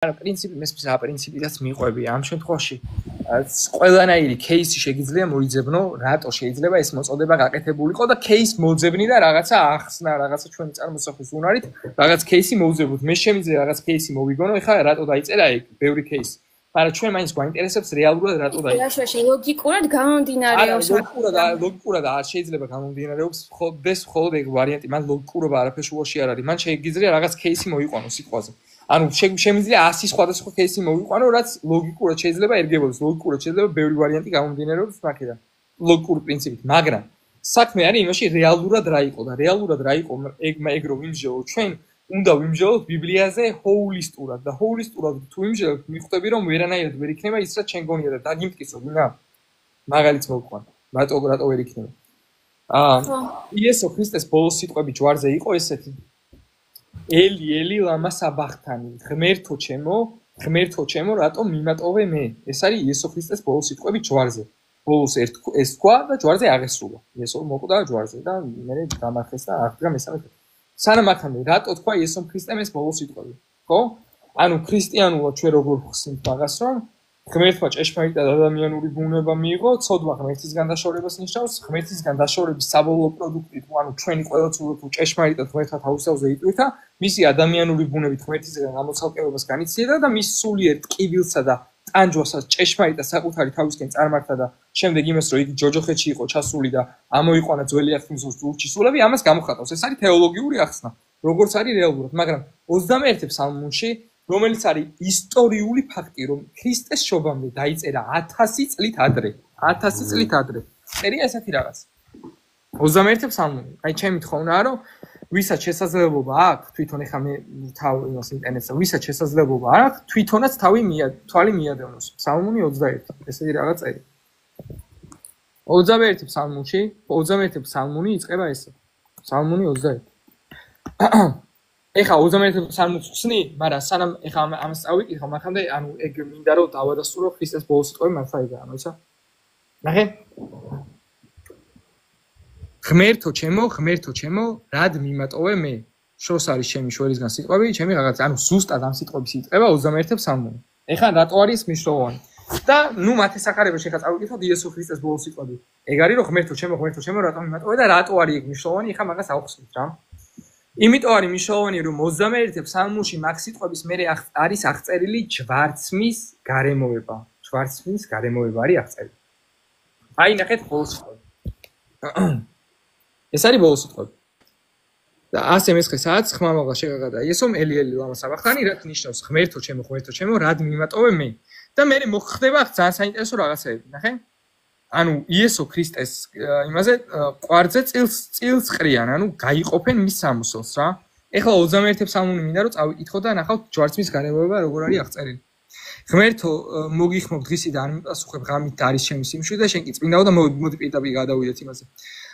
ანუ პრინციპი მესმის აპრინციპიდაც მიყვები ამ შემთხვევაში ყველანაირი кейსი შეგიძლია მოიძებნო რატო შეიძლება ეს მოწოდება გაკეთებულიყო და кейს მოძებნი და რაღაცა ახსნა რაღაცა ჩვენი წარმოსახვის უნარით რაღაც кейსი მოუძებნოთ მე შემიძლია რაღაც кейსი მოვიგონო ეხლა რატო დაიწერა ეგ ბევრი кейსი მაგრამ ჩვენ მაინც გვაინტერესებს რეალურად რატო დაიწერა რაშუაში ლოგიკურად გამომდინარეობს ლოგიკურად არ შეიძლება გამომდინარეობს ხოდეს მხოლოდ ეგ ვარიანტი მან ლოგიკურობა არაფერში უარში არ არის მან შეგიძლია რაღაც кейსი მოიყვანო სიტყვაზე ანუ შემიძლია 100 სხვადასხვა кейსი მოვიყვანო, რაც ლოგიკურად შეიძლება ერგებოდეს, ლოგიკურად შეიძლება ბევრი ვარიანტი გამომდინარეობს მაგიდან. ლოგიკური პრინციპით, მაგრამ საქმე არის იმაში რეალურად რა იყო და რეალურად რა იყო ეგ რო ვიმსჯელოთ ჩვენ, უნდა ვიმსჯელოთ ბიბლიაზე ჰოულისტურად და ჰოულისტურად თუ ვიმსჯელოთ, მიხვდები რომ ვერანაირად ვერ იქნება ის რაც შენ გონია და დაგიმტკიცო, ვინა? მაგალითს მოვყვან. რატო ვერ იქნება? იესო ქრისტეს ბოლოს სიტყვები ჯვარზე იყო ესეთი ელი ელი ლამა საბახთანი ღმერთო ჩემო რატომ მიმატოვე მე ეს არის იესო ქრისტეს ბოლოს სიტყვები ჯვარზე ბოლოს ეს თქვა და ჯვარზე აღესრულა იესო მოკვდა ჯვარზე და მე დამარხეს და აღდგა მესამე სანამ აქამდე რატო თქვა იესო ქრისტემ ეს ბოლოს სიტყვები ხო ანუ ქრისტიანულად ჩვენ როგორ ხსნით მაგას რომ ღმერთმა ჭეშმარიტად ადამიანური ბუნება მიიღო, ცოდვა ღმერთისგან დაშორებას ნიშნავს, ღმერთისგან დაშორების საბოლოო პროდუქტი თუ ანუ ჩვენი ყოველწლიურად თუ ჭეშმარიტად ღმერთთან თავისთავზე იტვირთა, მისი ადამიანური ბუნებით ღმერთისგან გამოცალკევებას განიცდიდა და მის სულიერ ტკივილსა და ტანჯვასაც ჭეშმარიტად საკუთარი თავისკენ წარმართა და შემდეგ იმას რომ იგი ჯოჯოხეთში იყო ჩასული და ამოიყვანა ძველი აღთქმის ლურჯი სულები, ამას გამოხატავს. ეს არის თეოლოგიური ახსნა, როგორც არის რეალურად, მაგრამ 21 ფსალმუნში რომელიც არის ისტორიული ფაქტი, რომ ქრისტეს შობამდე დაიწერა 1000 წლით ადრე. 1000 წლით ადრე. წერია ესეთი რაღაც. 21 ფსალმუნი. აი ჩემი თხოვნაა, რომ ვისაც შესაძლებლობა აქვს, თვითონ ეხა მე თავი იმას ინტერნეტზე, ვისაც შესაძლებლობა აქვს, თვითონაც თვალი მიადევნოს. ფსალმუნი 21. ესეთი რაღაც წერია. 21 ფსალმუნში, 21 ფსალმუნი იწყება ესე. ფსალმუნი 21. ეხა 21 ფსალმუნს ხსნი, მაგრამ სანამ ეხა ამას წავიკითხო, მაქამდე ანუ ეგ მინდა რომ დავადასტურო ქრისტეს ბოლოს სიტყვები მართლა ეგაა, მოიცა? ნახე? ღმერთო ჩემო, რად მიმატოვე მე? შორს არის ჩემი შველისგან სიტყვები, ჩემი რაღაც, ანუ ზუსტად ამ სიტყვების იტყება 21 ფსალმუნი. ეხა რატო არის მნიშვნელოვანი? და ნუ მათე სახარებაში ეხა წავიკითხოთ იესო ქრისტეს ბოლოს სიტყვები. ეგ არის რომ ღმერთო ჩემო, რატო მიმატოვე და რატო არის ეგ მნიშვნელოვანი? ეხა მაგას ავხსნით რა. იმიტომ არის მნიშვნელოვანი რომ 21 ფსალმუნში მაგ სიტყვების მერე არის აღწერილი ჯვარცმის გარემოება. ჯვარცმის გარემოება არის აღწერილი. აი ნახეთ ბოლოს სიტყვები. ეს არის ბოლოს სიტყვები. და ასე მესხე საათს ხმამაღლა შეგაგადა იესომ ელი ელი ლამა საბახთანი რაც ნიშნავს ღმერთო ჩემო რად მიმატოვე მე და მე მოხდება ძალიან საინტერესო რაღაცები ნახე ანუ იესო ქრისტეს იმაზე ყვარძე წილს ყრიან ანუ გაიყოფენ მის სამოსელს რა ეხლა 21 ფსალმუნი მინდა რომ წავიკითხო და ნახავთ ჯვარცმის გარემოება როგორ არის აღწერილი ღმერთო მოგიხმობ დღისი და არ მიპასუხებ ღამით არის ჩემი სიმშვიდე და შენ კი წმინდაო და მოდი პირდაპირ გადავიდეთ იმაზე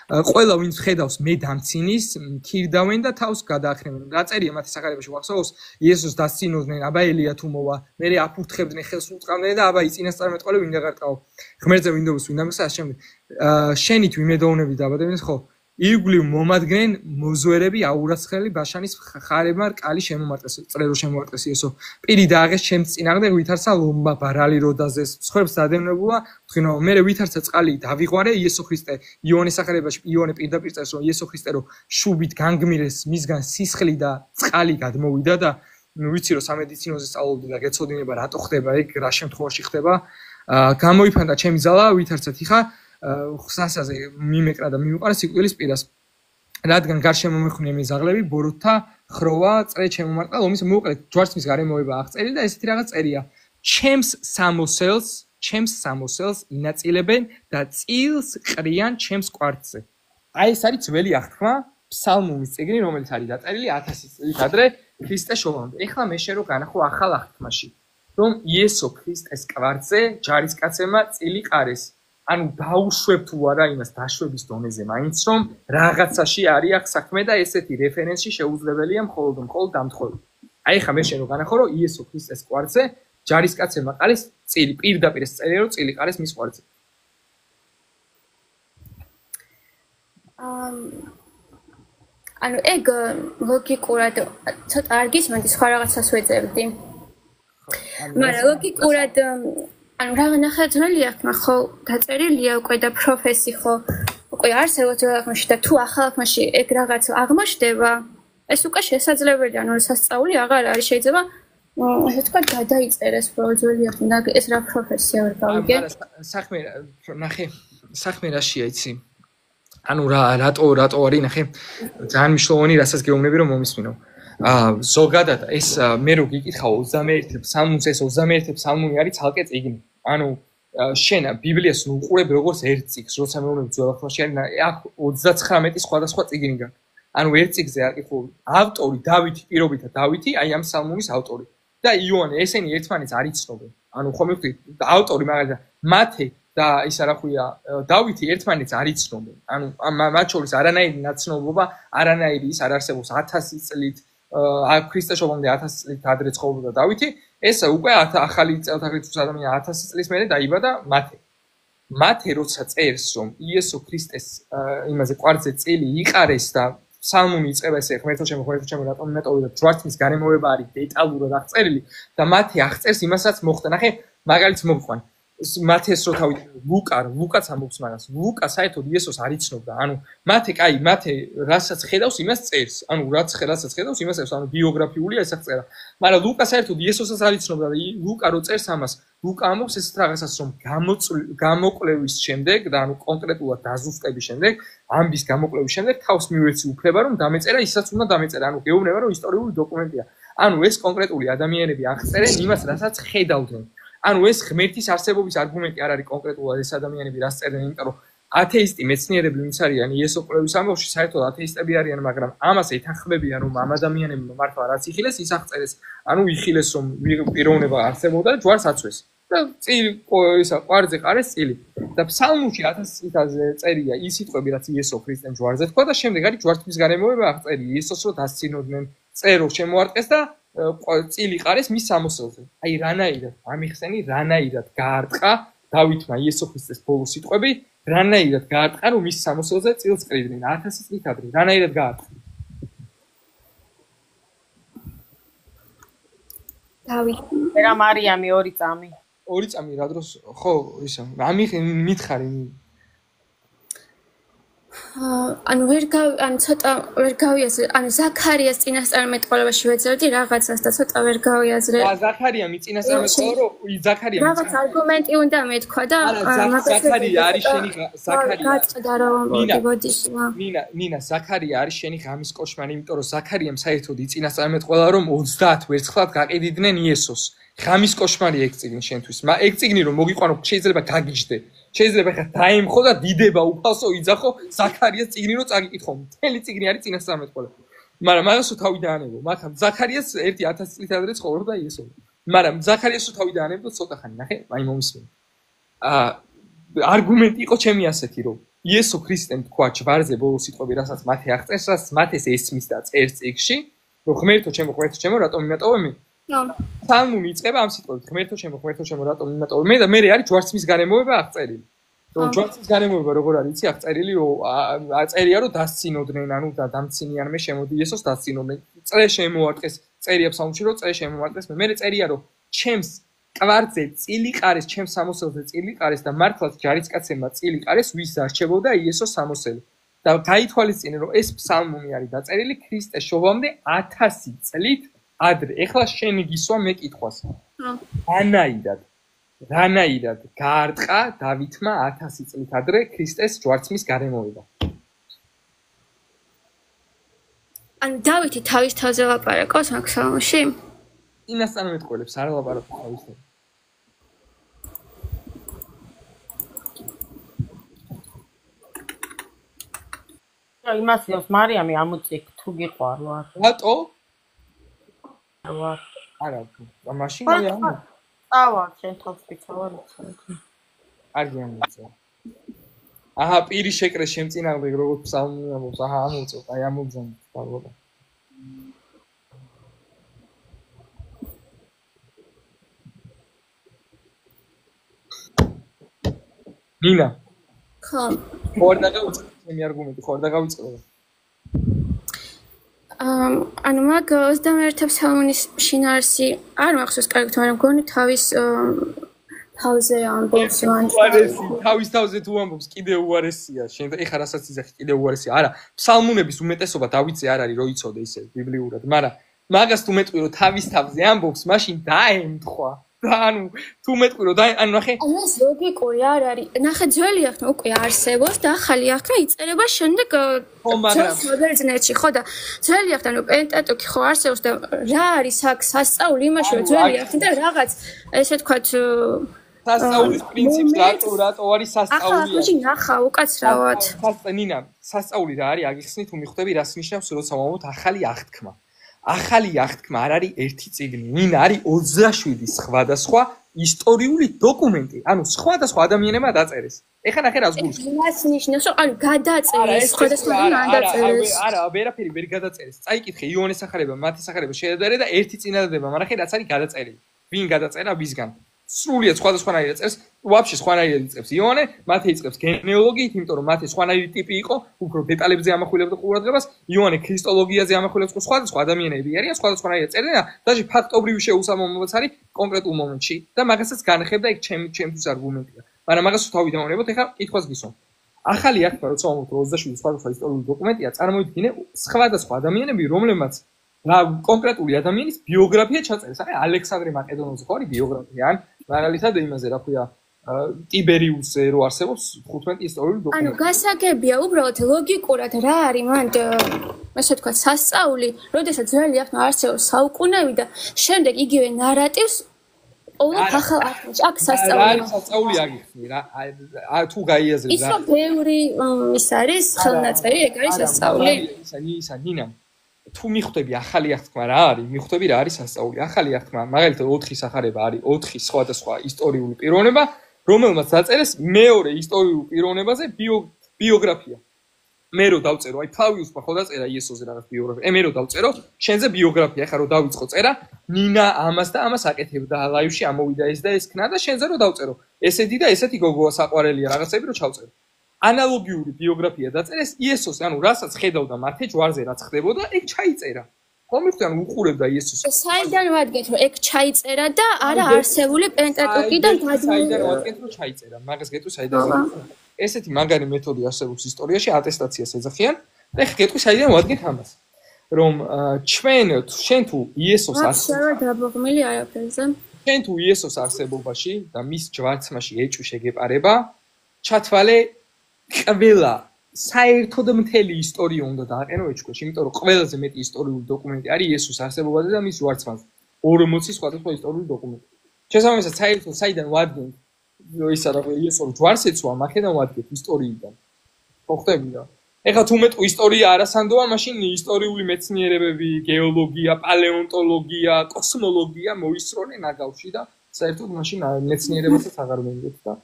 ყველა ვინც ხედავს მე დამცინის ქირდავენ და თავს გადაახრევენ დაწერია მათი სახარებაში ვახსოვს იესოს დასცინოდნენ აბა ელია თუ მოვა მე აფურთხებდნენ ხელს უწყამდნენ და აბა წინასწარმეტყველი ვინ დაგარტყაო ღმერთზე ვინდობს ვინ ამასა შემ შენით ვიმედოვნები დაბადებენ ხო ირგვლივ მომადგნენ მოზვერები აურაცხელი ბაშანის ხარებმა რკალი შემომარტეს წრერო შემოარტეს იესო პირი დააღეს ჩემს წინააღმდეგ ვითარცა ლომბა ბარალი როდაზეს მსხვერპლს დადევნებულა თქვენო მე ვითარცა წყალი დავიღვარე იესო ქრისტე იონეს სახარებაში იონე პირდაპირ წერს რომ იესო ქრისტე რომ შუბით განგმირეს მისგან სისხლი და წყალი გადმოვიდა და ვიცი რომ სამედიცინოზე სწავლობდი და გეცოდინება რატო ხდება ეგ რა შემთხვევაში ხდება გამოიფანტა ჩემი ძალა ვითარცათ იხა ხსასაზე მიმეკრა და მიმიყარა სიკვდილის პირას რადგან გარშემო მეხვნია მე ზაღლები ბოროტთა ხროვა წრე ჩემომარტყა ლომის მოუყრეთ ჯვარცმის გარემოება აღწერილი და ესეთი რაღაც წერია ჩემს სამოსელს ინაწილებენ და წილს ყრიან ჩემს კვართზე აი ეს არის ძველი აღთქმა ფსალმუნის წიგნი რომელიც არის დაწერილი 1000 წლით ადრე ქრისტეს შობამდე ეხლა მე შე რო განახო ახალ აღთქმაში რომ იესო ქრისტეს კვართზე ჯარისკაცებმა წილი ყარეს ანუ დაუშვებ თუ არა იმას დაშვების დონეზე მაინც რომ რაღაცაში არის აქ საქმე და ესეთი რეფერენსი შეუძლებელია მხოლოდ დამთხოვნ. აი ხა მე შენ რო განახო რომ იესო ქრისტეს კვართზე ჯარისკაცებმა ყარეს წილი პირდაპირ ეს წერია რომ წილი ყარეს მის კვართზე. ანუ ეგ ლოგიკურად ცოტა არ გისმენთ სხვა რაღაცას ვეძებდი. მაგრამ ლოგიკურად ანუ რაღაცა ძველი ახლა ხო დაწერილია უკვე და პროფესი ხო უკვე არსებობს რაღაცაში და თუ ახალ ახმაში ეგ რაღაც აღმოჩნდება ეს უკვე შესაძლებელია ანუ სასწაული აღარ არის შეიძლება ასე თქვა გადაიწერეს პროძველი ახლა და ეს რა პროფესია ვერ გავიგე საქმე ნახე საქმე რაშია იცი ანუ რატო არის ნახე ძალიან მნიშვნელოვანი რასაც გეუბნები რომ მომისმინო ზოგადად ეს მე რო გიკითხავ 21 სალმუნს ეს 21 სალმუნი არის ცალკე წიგნი ანუ შენ ბიბლიას უყურებ როგორც ერთ წიგნს როცა მეუბნები ძველ ახალში არის აქ 39 სხვადასხვა წიგნი გაქვს ანუ ერთ წიგნზე არ კითხულობ ავტორი დავითი პირობითა დავითი აი ამ სალმუნის ავტორი და იოანე ესენი ერთმანეთს არ იცნობენ ანუ ხომ მივხვდით ავტორი მაგალითად მათე და ის რა ქვია დავითი ერთმანეთს არ იცნობენ ანუ მათ შორის არანაირი ნაცნობობა არანაირი ის არ არსებობს 1000 წლით ქრისტეს შობამდე 1000 წლით ადრე ცხოვრობდა დავითი ეს უკვე ახალი წელთაღრიცხვის ადამიანი 1000 წლის მერე დაიბადა მათე როცა წერს რომ იესო ქრისტეს იმაზე კვართზე წელი იყარეს და სალმუნი იწყება ესე ღმერთო ჩემო რატომ მეტოვე და ჯვართის გარემოება არის დეტალურად აღწერილი და მათე აღწერს იმასაც მოხდა ნახე მაგალითს მოგყვან მათეს რო თავი ლუკაც ამბობს მაგას ლუკა საერთოდ იესოს არ იცნობდა ანუ მათე რასაც ხედავს იმას წერს ანუ რასაც ხედავს იმას წერს ანუ ბიოგრაფიულია ეს აღწერა მაგრამ ლუკა საერთოდ იესოსაც არ იცნობდა და ლუკა რო წერს ამას ლუკა ამბობს ეს რაღაცას რომ გამოკვლევის შემდეგ და ანუ კონკრეტულად დაზუსტების შემდეგ ამბის გამოკვლევის შემდეგ თავს მივეცი უფლება რომ დამეწერა ისაც უნდა დამეწერა ანუ გეუბნება რომ ისტორიული დოკუმენტია ანუ ეს კონკრეტული ადამიანები აღწერენ იმას რასაც ხედავდნენ ანუ ეს ღმერთის არსებობის არგუმენტი არ არის კონკრეტულად ეს ადამიანები რას წერენ იმიტომ რომ ათეისტი მეცნიერები ვინც არიან იესო კვლევის ამბავში საერთოდ ათეისტები არიან მაგრამ ამას ეთანხმებიან რომ ამ ადამიანებმა მართლა რაც იხილეს ის აღწერეს ანუ იხილეს რომ პიროვნება არსებობდა და ჯვარს აწვეს და წილი ისა ყვარზე ყარეს წილი და ფსალმუნში 1000 წლითაზე წერია ის სიტყვები რაც იესო ქრისტეს ჯვარზე თქვა და შემდეგ არის ჯვართის გარემოება აღწერილი იესოს რო დასცინოდნენ წერო შემოარტყეს და წილი ყარეს მის სამოსელზე. აი რანაირად ამიხსენი, რანაირად გაარტყა დავითმა იესო ქრისტეს ბოლო სიტყვები, რანაირად გაარტყა რომ მის სამოსელზე წილს ყრიდნენ 1000 წლით ადრე. რანაირად გაარტყა. დავითი რა მარიამი 2 წამი. 2 წამი რა დროს ხო ისა მითხარი ანუ ცოტა ვერ გავიაზრე ანუ ზაქარიას წინასწარმეტყველებაში ვეძებდი რაღაცას და ცოტა ვერ გავიაზრე ზაქარია მიწინასწარმეტყველო რომ ზაქარია რაღაც არგუმენტი უნდა მეთქვა და ზაქარია არის შენი ზაქარია გაწყდა რომ ბოდიშვა ნინა ზაქარია არის შენი ღამის კოშმარი იმიტომ რომ ზაქარიამ საერთოდ იწინასწარმეტყველა რომ 30 ვერცხლად გაყიდიდნენ იესოს ღამის კოშმარი ეგ წიგნი შენთვის ეგ წიგნი რომ მოგიყვანო შეიძლება გაგიჯდე შეიძლება ხა დაემხო და დიდება უფალსო იძახო ზაქარიას წიგნი რო წაგიკითხო მთელი წიგნი არის წინასწარმეტყველება მაგრამ მაგას რო თავი დაანებო მაგრამ ზაქარიას 1000 წლით ადრე ცხოვრობდა იესო მაგრამ ზაქარიას რო თავი დაანებო ცოტა ხანი ნახე აი მომისმენ არგუმენტი იყო ჩემი ასეთი რომ იესო ქრისტემ თქვა ჯვარზე ბოლო სიტყვები რასაც მათე აღწერს რაც მათეს ესმის და წერს წიგნში რომ ღმერთო ჩემო რატომ იმატოვე სალმუნი იწყება ამ სიტყვებით ღმერთო ჩემო რატომ იმატოვე მე და მე არის ჯვარცმის გარემოება აღწერილი რომ ჯვარცმის გარემოება როგორ არის იცი აღწერილი რომ აწერია რომ დასცინოდნენ ანუ და დამცინიან მე შემოდი იესოს დასცინოდნენ წრე შემოარტყეს წერია ფსალმუნში რომ წრე შემოარტყეს მე წერია რომ ჩემს კვართზე წილი ყარეს ჩემს სამოსელზე წილი ყარეს და მართლაც ჯარისკაცებმა წილი ყარეს ვის არჩებოდა იესოს სამოსელი და გაითვალისწინე რომ ეს ფსალმუნი არის დაწერილი ქრისტეს შობამდე 1000 წლით ადრე ეხლა შენი გისვა მე კითხვას რანაირად გაარტყა დავითმა 1000 წლით ადრე ქრისტეს ჯვარცმის გარემოება ან დავითი თავის თავზე ლაპარაკობს მაგ სალმუნში წინასწარმეტყველებს არ ლაპარაკობს თავის თავზე იმას ის მარიამი ამოწიქ თუ გიყვარვა რატო ვარ არა მაშინ გაიამო ავარ შენ თავს ვიცავარ კარგი ამოწე აჰა პირი შეკრეს შემწინააღმდეგ როგორც ფსალმუნი ამბობს აჰა ამოწე აი ამოგზავნე თვალობა ნინა ხო ხوار დაგავიწყე ჩემი არგუმენტი ხوار დაგავიწყე ანუ მაგ 21 სალმუნის შინაარსი არ მახსოვს კარგად, მაგრამ გონი თავზე ამბობს მან. თავის თავზე თუ ამბობს, კიდე უარესია. შენ ეხლა რასაც იზახი, კიდე უარესია. არა, ფსალმუნების უმეტესობა დავითზე არ არის, რო იცოდე ისე ბიბლიურად, მაგრამ მაგას თუ მეტყვი რომ თავის თავზე ამბობს, მაშინ დაემთხვა. ანუ თუ მეტყვი რომ ანუ ნახე ეს ლოგიკური არ არის. ნახე ძველი ახნა უკვე არსებობს და ახალი ახნა იწერება შემდეგ მოდერნეთში, ხო და ძველი ახნა რომ პენტატოქი ხო არსებობს და რა არის აქ სასწაული იმაში რომ ძველი ახნა და რაღაც ესე თქვათ სასწაულის პრინციპს რატო არის სასწაული? ახლა ნახა უკაცრავად. ნინა, სასწაული რა არის? აგიხსნი თუ მიხვდები რას ნიშნავს როცა მომოთ ახალი აღთქმა. ახალი აღთქმა არ არის ერთი წიგნი, ნინა არის 27 სხვადასხვა ისტორიული დოკუმენტი. ანუ სხვადასხვა ადამიანებმა დაწერეს. ეხლა ნახე რას გულს. მას ნიშნავს რომ ანუ გადაწერეს სხვადასხვა ადამიანმა დაწერეს. არა, ვერაფერი ვერ გადაწერეს. წაიკითხე იოანეს სახარება, მათეს სახარება შეედარე და ერთი წინადადება, მაგრამ ხე რაც არის გადაწერილი. ვინ გადაწერა ვისგან? სრულიად სხვადასხვანაირად წერს, ვაფშე სხვანაირად იწყებს იოანე, მათე იწყებს გენეოლოგიით, იმიტომ რომ მათე სხვანაირი ტიპი იყო, უფრო დეტალებზე ამახვილებდა ყურადღებას, იოანე ქრისტოლოგიაზე ამახვილებს, სხვადასხვა ადამიანები არიან, სხვადასხვანაირად წერენ და даже ფაქტობრივი შეუსამომობაც არის კონკრეტულ მომენტში და მაგასაც განხებდა იქ ჩემთვის არგუმენტია. მაგრამ მაგას თავიდან ვამბობ, ეხლა კითხვას გისვამ. ახალი აღთქმა, როცა მომოთ 27 სხვადასხვა ისტორიული დოკუმენტია, წარმოიდგინე სხვადასხვა ადამიანები, რომლებმაც რა კონკრეტული ადამიანის ბიოგრაფია ჩაწერეს. აი ალექსანდრე მაკედონელზე ხო არის ბიოგრაფია, ან მაგალითად იმაზე რა ქვია ტიბერიუსზე რო არსებობს 15 ისტორიული დოკუმენტი. ანუ გასაგებია უბრალოდ ლოგიკურად რა არის მანდ ასე თქვა სასწაული, როდესაც ძველი ახლა არსებობს საუკუნეები და შემდეგ იგივე ნარატივს ყოველ ახალ აქ სასწაული. რა სასწაული აგიხსნი რა თუ გაიაზრე რა. ის რომ ბევრი ის არის ხელნაწერი, ეგ არის სასწაული. ისა ნინა თუ მიხვდები ახალი აღთქმა რა არის, მიხვდები რა არის სასწაული. ახალი აღთქმა, მაგალითად 4 სახარება არის 4 სხვადასხვა ისტორიული პიროვნება, რომელმაც დაწერეს მეორე ისტორიულ პიროვნებაზე ბიოგრაფია. მე რო დავწერო, აი ფლავიუსმა ხო დაწერა იესოზე რაღაც ბიოგრაფია. მე რო დავწერო, შენზე ბიოგრაფია, ხა რო დავიწყო წერა, ნინა ამას და ამას აკეთებდა ლაივში, ამოვიდა ეს და ეს ქნა და შენზე რო დავწერო. ესეთი და ესეთი გოგოა საყვარელია რაღაცები რო ჩავწერო. ანალოგიური ბიოგრაფია დაწერეს იესოს, ანუ რასაც ხედავდა მათე ჯვარზე რაც ხდებოდა, ეგ ჩაიწერა. ხომ მიხდი ანუ უყურებდა იესოს. საიდან ვადგეთ რომ ეგ ჩაიწერა და არა არსებული პენტატოქიდან საიდან ვადგეთ რომ ჩაიწერა. მაგას გეტყვი საიდან. ესეთი მაგარი მეთოდი არსებობს ისტორიაში, ატესტაციას ეძახიან. და ეხლა გეტყვი საიდან ვადგეთ ამას. რომ შენ თუ იესოს დაბრუნებული არაფერზე. შენ თუ იესოს არსებობაში და მის ჯვარცმაში ეჭვი შეგეპარება, ჩათვალე ყველა საერთოდ მთელი ისტორია უნდა დააყენო ეჭვქვეშ, იმიტომ რომ ყველაზე მეტი ისტორიული დოკუმენტი არის იესოს არსებობაზე და მის ჯვარცმაზე. 40 სხვადასხვა ისტორიული დოკუმენტი. შესაბამისად, საერთოდ საიდან ვადგენ ისა რა იესოს ჯვარს ეცვა, მაქედან ვადგეთ ისტორიიდან. ხო ხტები რა. ეხლა თუ მეტყვი ისტორია არასანდოა, მაშინ ისტორიული მეცნიერებები, გეოლოგია, პალეონტოლოგია, კოსმოლოგია მოისრონენ აგავში და საერთოდ მაშინ მეცნიერებასაც აღარ მენდეთ და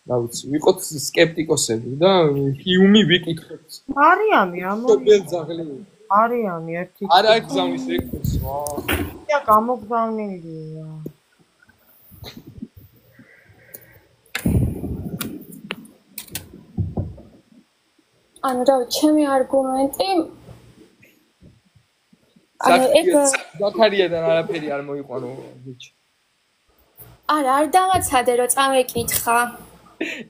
რა ვიცი, ვიყოთ სკეპტიკოსები და ჰიუმი ვიკითხებთ. არიანი ამოიღე. არიანი ერთი. არა ეგზამის რექტორს. ვაა. გამოგზავნილია. ანუ რა ჩემი არგუმენტი ანუ ეგ ზაქარიადან არაფერი არ მოიყვანო ბიჭი. არა არ დავაცადე რომ წავეკითხა.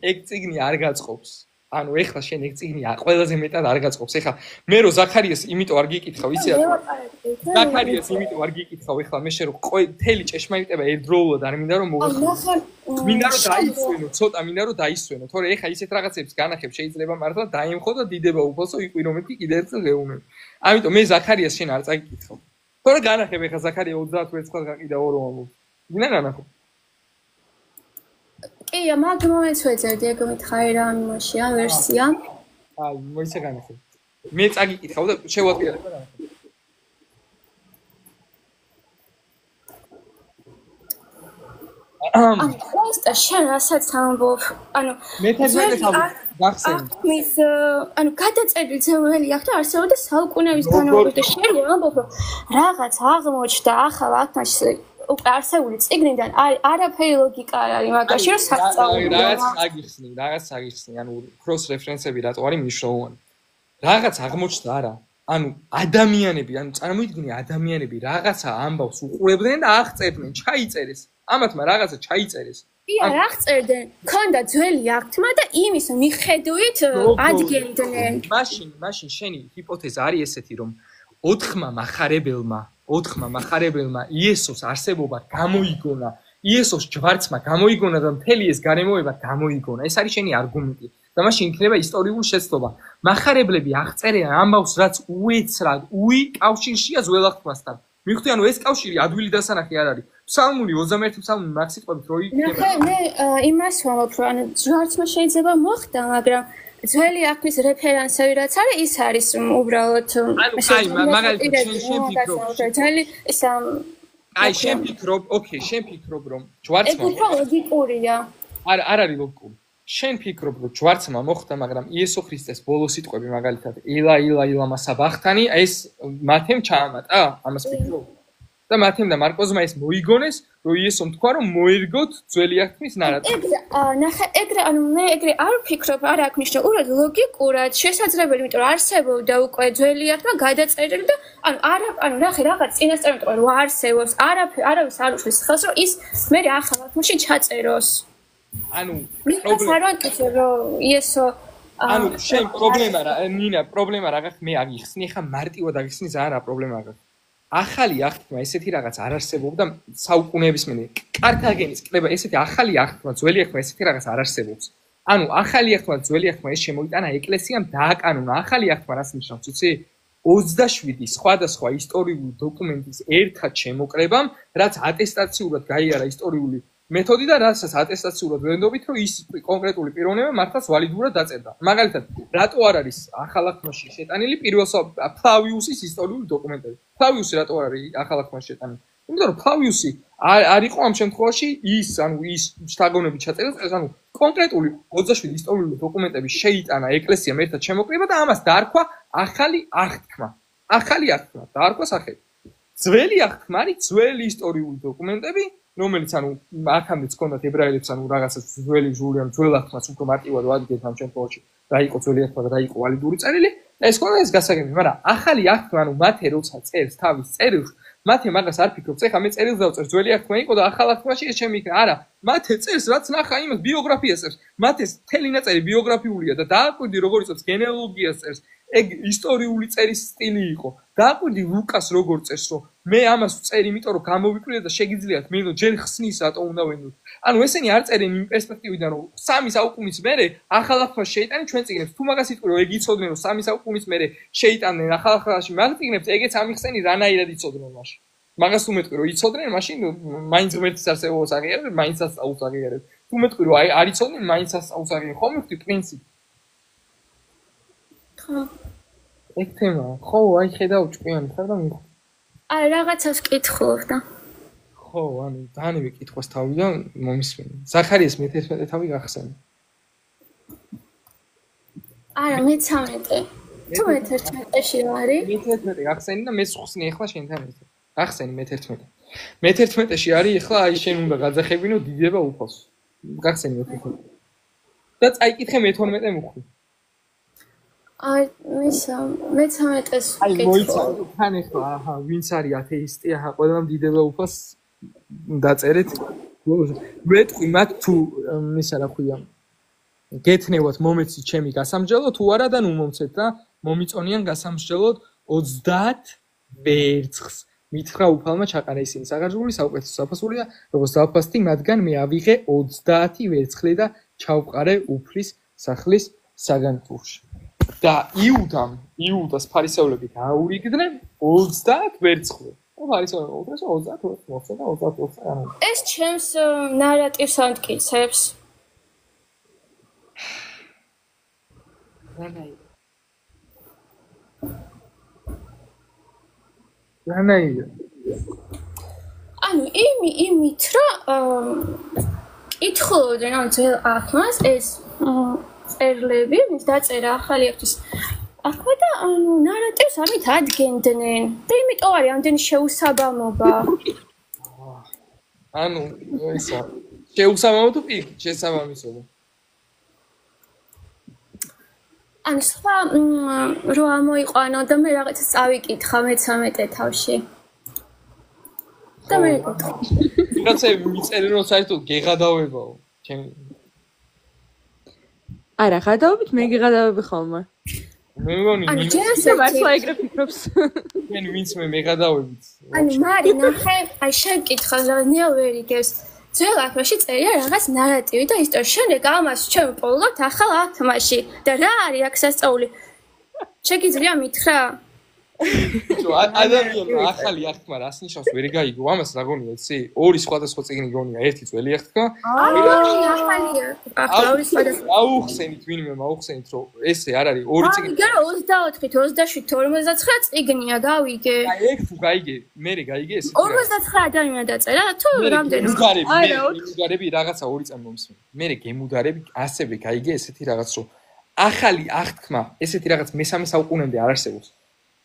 ეგ წიგნი არ გაწყობს. ანუ ეხლა შენ ეგ წიგნი ყველაზე მეტად არ გაწყობს. ეხლა მე რო ზაქარიას იმიტომ არ გიკითხავ, იცი რა. ზაქარიას იმიტომ არ გიკითხავ, ეხლა მე შენ რო მთელი ჭეშმარიტება ერთდროულად არ მინდა რომ მოგახსოვო. მინდა რომ დაისვენო, ცოტა მინდა რომ დაისვენო, თორე ეხლა ისეთ რაღაცებს განახებ შეიძლება მართლა დაემხო და დიდება უფალსო იყვი რომ მეთი კიდე ერთხელ გეუნები. ამიტომ მე ზაქარიას შენ არ წაგიკითხავ. თორე განახებ ეხლა ზაქარია 30 ვერცხლად გაყიდა ორო ამბობ. გინდა განახო. კი, მაგ მომენტს ვეძებდი, ეგ მითხარი რა იმაში, ამ ვერსია. აი, მოიცა განახო. მე წაგიკითხავ და შევადგენებ რა. ანუ просто შენ რასაც ამბობ, ანუ მის ანუ გადაწერილი ძველი ახლა არსებობდა საუკუნეების განმავლობაში და შენ ამბობ რომ რაღაც აღმოჩნდა ახალ აქმაში უკვე არსებული წიგნიდან არაფერი ლოგიკა არ არის მაგაში რომ სასწაული რაღაც აგიხსნი ანუ cross reference-ები რატო არის მნიშვნელოვანი რაღაც აღმოჩნდა არა ანუ ადამიანები, ანუ წარმოიდგინე ადამიანები რაღაცა ამბავს უყურებდნენ და აღწერდნენ, ჩაიწერეს. ამათმა რაღაცა ჩაიწერეს. არ აღწერდნენ, ქონდა ძველი აღთმა და იმის მიხედვით ადგენდნენ. მაშინ შენი ჰიპოთეზა არის ესეთი, რომ 4 მახარებელმა იესოს არსებობა გამოიგონა, იესოს ჯვარცმა გამოიგონა და მთელი ეს გარემოება გამოიგონა. ეს არის შენი არგუმენტი. და მაშინ იქნება ისტორიული შეცდომა. მახარებლები აღწერენ ამბავს, რაც უეცრად, კავშირშია ძველ აღთმასთან. მიხვდი, ანუ ეს კავშირი ადვილი დასანახი არ არის. ფსალმუნი 21 ფსალმუნი მაგ სიტყვებით რო იქნება. მე იმას ვამბობ, რომ ანუ ჯვარცმა შეიძლება მოხდა, მაგრამ ძველი აღთმის რეფერენსები რაც არის, ის არის უბრალოდ მაგალითად შენ ფიქრობ. შენ ფიქრობ, რომ ჯვარცმა ეს უფრო ლოგიკურია. არ არის ლოგიკური. შენ ფიქრობ, რომ ჯვარცმა მოხდა, მაგრამ იესო ქრისტეს ბოლო სიტყვები მაგალითად ილა მასაბახთანი, ეს მათემ ჩაამატა, ამას ფიქრობ. და მათემ და მარკოზმა ეს მოიგონეს, რომ იესომ თქვა, რომ მოერგოთ ძველი აღთმის ნარატივი. ეგრე არ ვფიქრობ, არ აქვს ნიშნა, უბრალოდ ლოგიკურად შესაძლებელი, იმიტომ რომ არსებობდა უკვე ძველი აღთმა გადაწერილი და ანუ რაღაც წინასწარ იმიტომ რომ არსებობს, არავის არ უშლის ხელს, რომ ის მე ახალ აღთმაში ჩაწეროს. ანუ შენ პრობლემა რა გაქვს მე აგიხსნი ხა მარტივად აგიხსნი ზარ რა პრობლემა გაქვს ახალი აღთქმა ესეთი რაღაც არ არსებობდა საუკუნეების მერე კართაგენის კრება ესეთი ახალი აღთქმა ძველი აღთქმა ესეთი რაღაც არ არსებობს ანუ ახალი აღთქმა ძველი აღთქმა ეს შემოიტანა ეკლესიამ დააკანონა ახალი აღთქმა რას ნიშნავს იცი 27 სხვადასხვა ისტორიული დოკუმენტის ერთად შემოკრებამ რაც ატესტაციურად გაიარა ისტორიული მეთოდი და რასაც ატესტაციურად ვენდობით რომ ის კონკრეტული პიროვნება მართლაც ვალიდურად დაწერდა. მაგალითად, რატო არ არის ახალ აღთმაში შეტანილი ფლავიუსის ისტორიული დოკუმენტები? ფლავიუსი რატო არ არის ახალ აღთმაში შეტანილი? იმიტომ რომ ფლავიუსი არ იყო ამ შემთხვევაში ის შთაგონები ჩაწერილ, ანუ კონკრეტული 27 ისტორიული დოკუმენტები შეიტანა ეკლესიამ ერთად შემოკრება და ამას დაარქვა ახალი აღთქმა. ახალი აღთქმა დაარქვა სახელი. ძველი აღთქმა არის ძველი ისტორიული დოკუმენტები რომელიც ანუ აქამდეც ჰქონდათ ებრაელებს ანუ რაღაცა ძველი ჟურნალი ძველ აღთმას უფრო მარტივად ვადგეთ ამ შემთხვევაში რა იყო ძველი აღთმა და რა იყო ვალიდური წერილი ეს ქონდა ეს გასაგები მაგრამ ახალი აღთმა ანუ მათე როცა წერს თავის წერილს მათე მაგას არ ფიქრობს ეხლა მე წერილს დავწერ ძველი აღთმა იყო და ახალ აღთმაში ეს ჩემი იქნება არა მათე წერს რაც ნახა იმას ბიოგრაფიას წერს მათე თელი ნაწერი ბიოგრაფიულია და დააკვირდი როგორ იწევს გენეალოგიას წერს ეგ ისტორიული წერის სტილი იყო დააკვირდი ლუკას როგორ წერს რომ მე ამას ვწერ იმიტომ რომ გამოვიკვირე და შეგიძლიათ მე ჯერ ხსნის რატო უნდა ვენდოთ ანუ ესენი არ წერენ იმ პერსპექტივიდან რომ 3 საუკუნის მერე ახალ აღთმას შეიტანენ ჩვენ წიგნებს თუ მაგას იტყვი რომ ეგ იცოდნენ რომ 3 საუკუნის მერე შეიტანენ ახალ აღთმაში მაგ წიგნებს ეგეც ამიხსენი რანაირად იცოდნენ მაშინ მაგას თუ მეტყვი რომ იცოდნენ მაშინ მაინც ღმერთის არსებობას აღიარებენ მაინც ასწავლს აღიარებენ თუ მეტყვი რომ არ იცოდნენ მაინც ასწავლს აღიარებენ ხომ მივხვდი პრინციპი ეგ თემა ხო აი ხედავ ჭკვიანი ხარ და მივხვდი არა რაღაცას კითხულობდა ხო ანუ დანივე კითხოს თავიდან მომისმენი ზახარიას მე-11 თავი გახსენე არა მე-13 თუ მე-11-ში ვარი მე-11 გახსენი და მეც ხსნი ახლა შენთან ერთად გახსენი მე-11 მე-11-ში არის ახლა აი შენ უნდა გაძახებინო დიდება უფალს გახსენი მე-11 და წაიკითხე მე-12 მუხვი აი მე-13-ს აი მოიცადე თან ახლა აჰა ვინც არის ათეისტი აჰა ყველამ დიდება უფალს დაწერეთ მეტყვი მათ თუ ისა რა ქვია გეთნევათ მომეცი ჩემი გასამსჯელო თუ არა და ნუ მომცეთ და მომიწონიან გასამსჯელოდ 30 ვერცხს მითხრა უფალმა ჩაყარა ისინი საგარჯული საუკეთესო საფასურია როგორც დაფასდი მათგან მე ავიღე 30 ვერცხლი და ჩავყარე უფლის სახლის საგანტურში და იუდას ფარისევლები გააურიგდნენ 30 ვერცხლი. ფარისევლები 30 მოხდა 30 ეს ჩემს ნარატივს ამტკიცებს. რანაირ ანუ იმით რომ კითხულობდნენ ამ ძველ აღთმას ეს წერლები, ვინც დაწერა ახალი აღთმის ახლა და ანუ ნარატივს ამით ადგენდნენ და იმიტომ არის ამდენი შეუსაბამობა. ანუ ისა შეუსაბამო თუ შესაბამისობა. ანუ სხვა რო ამოიყვანო და მე რაღაცა წავიკითხა მე-13 თავში. და მე რაღაცა მიწერენ რომ საერთოდ გეღადავებაო ჩემი არა ღადავებით მე გეღადავები ხოლმე მე მგონი ანუ და ჯერა მართლა ეგრე ფიქრობს მე ვინც მე მეგადავებით ანუ მარი ნახე აი შევკითხა რა ნეავერი გეს ძველ აქში წერია რაღაც ნარატივი და ისტორია შემდეგ ამას ჩვენ პოულობთ ახალ ათმაში და რა არის აქ სასწაული შეგიძლია მითხრა ადამიანმა ახალი აღთქმა რას ნიშნავს ვერ გაიგო ამას რა გონია იცი ორი სხვადასხვა წიგნი გონია ერთი ძველი აღთქმა ახალია ახალი სხვადასხვა აუხსენით ვინმე მაუხსენით რომ ესე არ არის ორი წიგნი აი გარა 24-ით 27 59 წიგნია გავიგე აი ეგ თუ გაიგე მე გაიგე ესე 59 ადამიანი დაწერა თუ რამდენი გემუდარები რაღაცა ორი წამი მომისმენ მე გემუდარები ასევე გაიგე ესეთი რაღაც რომ ახალი აღთქმა ესეთი რაღაც მე-3 საუკუნემდე არ არსებობს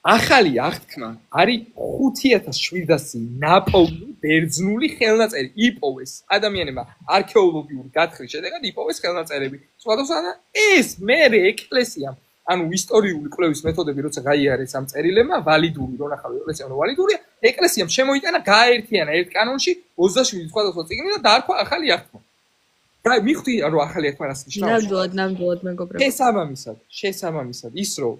ახალი აღთქმა არის 5700 ნაპოვნი ბერძნული ხელნაწერი იპოვეს ადამიანებმა არქეოლოგიური გათხრის შედეგად იპოვეს ხელნაწერები სხვადასხვა ეს მერე ეკლესიამ ანუ ისტორიული კვლევის მეთოდები როცა გაიარეს ამ წერილებმა ვალიდური რო ნახავ ეკლესია ანუ ვალიდურია ეკლესიამ შემოიტანა გააერთიანა ერთ კანონში 27 სხვადასხვა წიგნი და დაარქვა ახალი აღთქმა რა მიხდი რომ ახალი აღთქმა რას ნიშნავს ნამდვილად მეგობრებო შესაბამისად ის რომ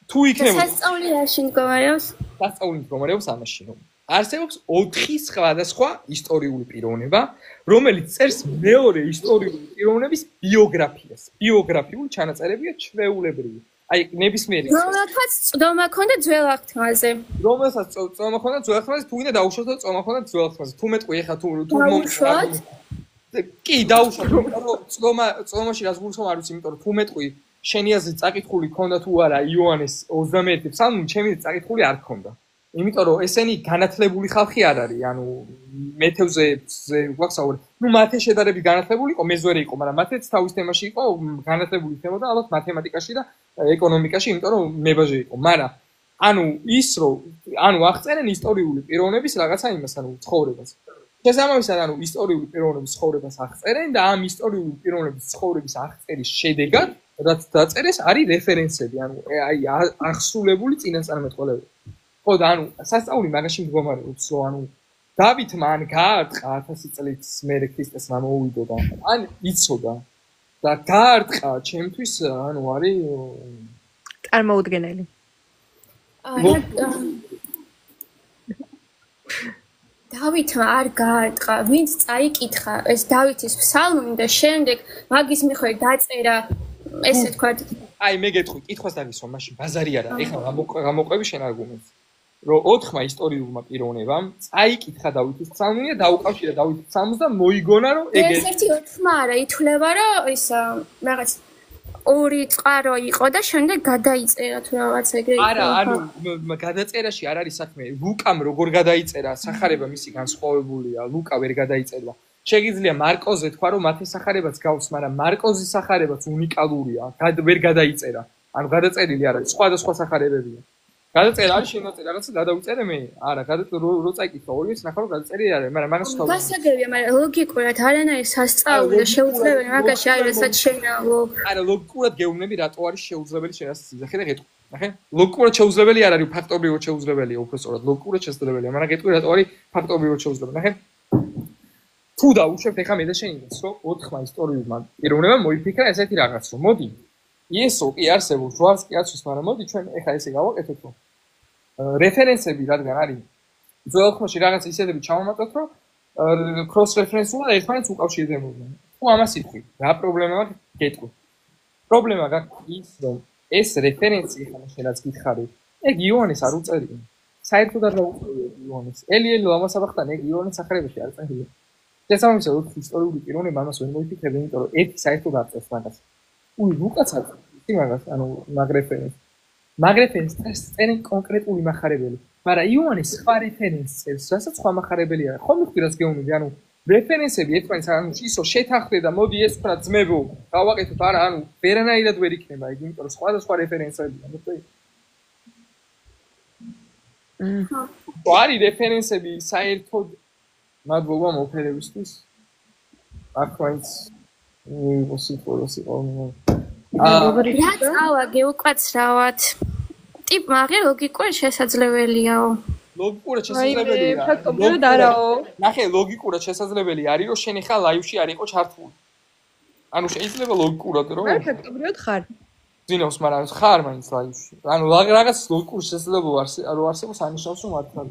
თუ იქნება სასწაული რაში მდგომარეობს? სასწაული მდგომარეობს ამაში, რომ არსებობს 4 სხვადასხვა ისტორიული პიროვნება, რომელიც წერს მეორე ისტორიული პიროვნების ბიოგრაფიას. ბიოგრაფიული ჩანაწერებია ჩვეულებრივი. აი, ნებისმიერი. რომელთაც წვდომა ქონდა ძველ აღთქმაზე. რომელსაც წვდომა ქონდა ძველ აღთქმაზე, თუ გინდა დაუშვათ წვდომა ქონდა ძველ აღთქმაზე. თუ მეტყვი ეხა თუ დაუშვათ? კი, დაუშვათ, რომ წვდომაში რას გულისხმობ არ ვიცი, იმიტომ რომ თუ მეტყვი შენი აზრით წაკითხული ქონდა თუ არა იოანეს 21 ფსალმი, ჩემი წაკითხული არ ქონდა. იმიტომ რომ ესენი განათლებული ხალხი არ არის, ანუ მეთევზე გვაქვს. ნუ მათე შედარებით განათლებული იყო, მეზვერე იყო, მაგრამ მათეც თავის თემაში იყო განათლებული თემა და ალბათ მათემატიკაში და ეკონომიკაში, იმიტომ რომ მებაჟე იყო. მაგრამ ანუ ის რომ ანუ აღწერენ ისტორიული პიროვნების რაღაცა იმას, ანუ ცხოვრებას. შესაბამისად, ანუ ისტორიული პიროვნების ცხოვრებას აღწერენ და ამ ისტორიული პიროვნების ცხოვრების აღწერის შედეგად რაც დაწერეს არის რეფერენსები, ანუ აი აღსრულებული წინასწარმეტყველები. ხო და ანუ სასწაული მაგაში მდგომარეობს, რომ ანუ დავითმა ან გაარტყა 1000 წლით მერე ქრისტესმა მოვიდო და ან იცოდა და გაარტყა ჩემთვის ანუ არის წარმოუდგენელი. დავითმა არ გაარტყა, ვინც წაიკითხა ეს დავითის ფსალმი და შემდეგ მაგის მიხედვით დაწერა ესე თქვა. აი მე გეტყვი, კითხვას დაგისვა, მაშინ ბაზარი არა. ეხლა გამოყვები შენ არგუმენტს. რომ 4 ისტორიულმა პიროვნებამ წაიკითხა დავითის ფსალმი და დაუკავშირა დავითის ფსალმს და მოიგონა რომ ეგ ერთ-ერთი 4 არა, ითვლება რომ ის რაღაც ორი წყარო იყო და შემდეგ გადაიწერა თუ რაღაც ეგრე იყო. არა, ანუ გადაწერაში არ არის საქმე. ლუკამ როგორ გადაიწერა, სახარება მისი განსხვავებულია. ლუკა ვერ გადაიწერა. შეგიძლია მარკოზე თქვა რომ მათი სახარებაც გავს, მაგრამ მარკოზის სახარებაც უნიკალურია. ვერ გადაიწერა. ანუ გადაწერილი არ არის, სხვადასხვა სახარებებია. გადაწერა არის შემოწერა რაღაცა გადავიწერე მე? არა, რო წაიკითხა ორივეს ნახავ რომ გადაწერილი არის, მაგრამ მაგას ვთავაზობ. გასაგებია, მაგრამ ლოგიკურად არანაირი სასწაული და შეუძლებელი მაგაში არის, რასაც შენაო. არა, ლოგიკურად გეუბნები რატო არის შეუძლებელი შენ ასე ძახე და გეტყვი. ნახე? ლოგიკურად შეუძლებელი არ არის, ფაქტობრივად შეუძლებელია, უფრო სწორად, ლოგიკურად შესაძლებელია, მაგრამ გეტყვი რატო არის ფაქტობრივად შეუძლებელი. ნახე? თუ დაუშვებთ ეხა მე და შენ იმას, რომ 4 ისტორიულმა პიროვნებამ მოიფიქრა ესეთი რაღაც, რომ მოდი იესო კი არსებობს, ვარს კი აცვის, მაგრამ მოდი ჩვენ ეხა ესე გავაკეთოთ, რომ რეფერენსები რადგან არის ძველ ხმაში რაღაც ისედები ჩავამატოთ, რომ cross reference-ულად ერთმანეთს უკავშირდებოდნენ. თუ ამას იტყვი, რა პრობლემა მაქვს გეტყვი. პრობლემა გაქვს ის, რომ ეს რეფერენცი ხან შენაც გითხარი, ეგ იოანეს არ უწერია. საერთოდ არ დაუწერია იოანეს. ელიელი ლამასაბახთან ეგ იოანეს სახარებაში არ წერია. შესაბამისად, 4 ისტორიული პიროვნება ამას ვერ მოიფიქრებენ, იმიტომ რომ ერთი საერთოდ არ წერს მაგას. ლუკაც არ წერს მაგას, ანუ მაგრეფერენს წერენ კონკრეტული מחარებელი. მაგრამ იოანეს სხვა რეფერენს წერს, რასაც სხვა מחარებელი არა. ხომ მივხვდი რაც გეუბნები, ანუ რეფერენსები ერთმანეთს ანუ ისო შეთანხმდე და მოდი ეს ვთქვა ძმებო, გავაკეთოთ, არა, ანუ ვერანაირად ვერ იქნება იგი, იმიტომ რომ სხვადასხვა რეფერენსებია, მოხდები? არის რეფერენსები საერთოდ მადლობა მოფერებისთვის. აქ მაინც მოსიტყვეს იყო. რა წავაგე უკაცრავად. ტიპ მაგე ლოგიკურად შესაძლებელიაო. ლოგიკურად შესაძლებელია. ფაქტობრივად არაო. ნახე, ლოგიკურად შესაძლებელი არის, რომ შენ ხა ლაივში არ იყო ჩართული. ანუ შეიძლება ლოგიკურად რომ მე ფაქტობრივად ხარ. ძინავს, მაგრამ ხარ მაინც ლაივში. ანუ რაღაც ლოგიკურ შესაძლებლობა არ არსებობს ანიშნავს რომ მართლა.